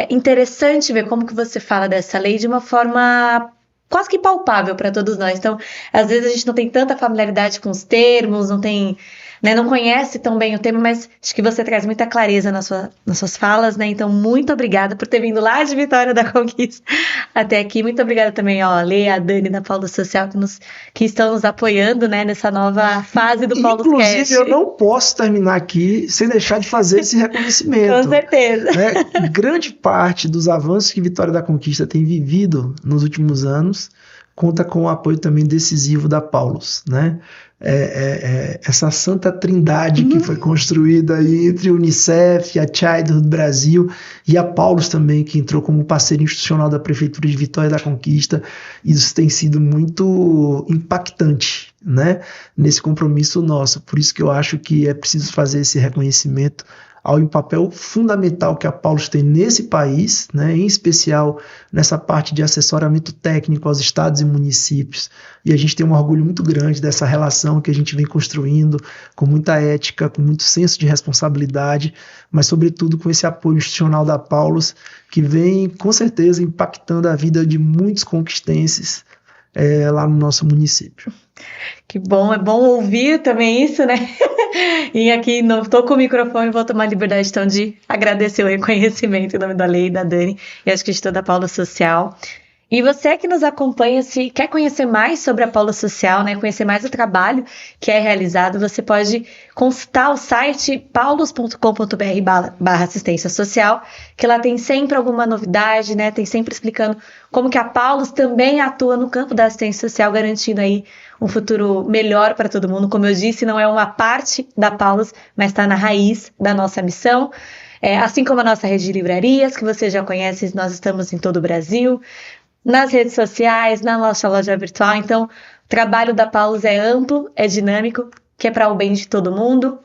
[SPEAKER 1] interessante ver como que você fala dessa lei de uma forma quase que palpável para todos nós. Então, às vezes a gente não tem tanta familiaridade com os termos, não conhece tão bem o tema, mas acho que você traz muita clareza nas suas falas, né? Então, muito obrigada por ter vindo lá de Vitória da Conquista até aqui. Muito obrigada também a Lê, a Dani da Polo Social que estão nos apoiando, né, nessa nova fase do Polo Cast.
[SPEAKER 2] Inclusive, eu não posso terminar aqui sem deixar de fazer esse reconhecimento.
[SPEAKER 1] Com certeza.
[SPEAKER 2] Né? Grande parte dos avanços que Vitória da Conquista tem vivido nos últimos anos conta com o apoio também decisivo da Paulus, né? Essa santa trindade que foi construída aí entre a Unicef, a Childhood Brasil e a Paulus também, que entrou como parceiro institucional da Prefeitura de Vitória da Conquista. Isso tem sido muito impactante, né, nesse compromisso nosso. Por isso que eu acho que é preciso fazer esse reconhecimento ao papel fundamental que a Paulus tem nesse país, né, em especial nessa parte de assessoramento técnico aos estados e municípios. E a gente tem um orgulho muito grande dessa relação que a gente vem construindo com muita ética, com muito senso de responsabilidade, mas sobretudo com esse apoio institucional da Paulus, que vem com certeza impactando a vida de muitos conquistenses lá no nosso município.
[SPEAKER 1] Que bom, é bom ouvir também isso, né? E aqui não estou com o microfone, vou tomar liberdade então de agradecer o reconhecimento em nome da Lei, da Dani e acho que de toda a Polo Social. E você que nos acompanha, se quer conhecer mais sobre a Polo Social, né, conhecer mais o trabalho que é realizado, você pode consultar o site paulus.com.br/assistência social, que lá tem sempre alguma novidade, né, tem sempre explicando como que a Paulus também atua no campo da assistência social, garantindo aí um futuro melhor para todo mundo. Como eu disse, não é uma parte da Paulus, mas está na raiz da nossa missão. Assim como a nossa rede de livrarias, que você já conhece, nós estamos em todo o Brasil, nas redes sociais, na nossa loja virtual. Então, o trabalho da Paulus é amplo, é dinâmico, que é para o bem de todo mundo.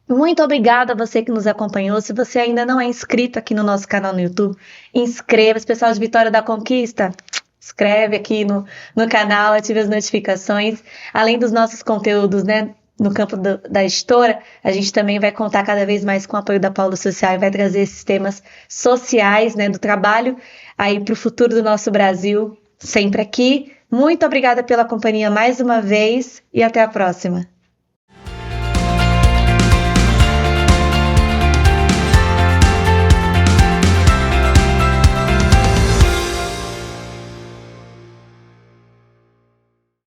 [SPEAKER 1] Muito obrigada a você que nos acompanhou. Se você ainda não é inscrito aqui no nosso canal no YouTube, inscreva-se. Pessoal de Vitória da Conquista, inscreve aqui no canal, ative as notificações. Além dos nossos conteúdos, né, no campo da editora, a gente também vai contar cada vez mais com o apoio da Polo Social e vai trazer esses temas sociais, né, do trabalho aí para o futuro do nosso Brasil, sempre aqui. Muito obrigada pela companhia mais uma vez e até a próxima.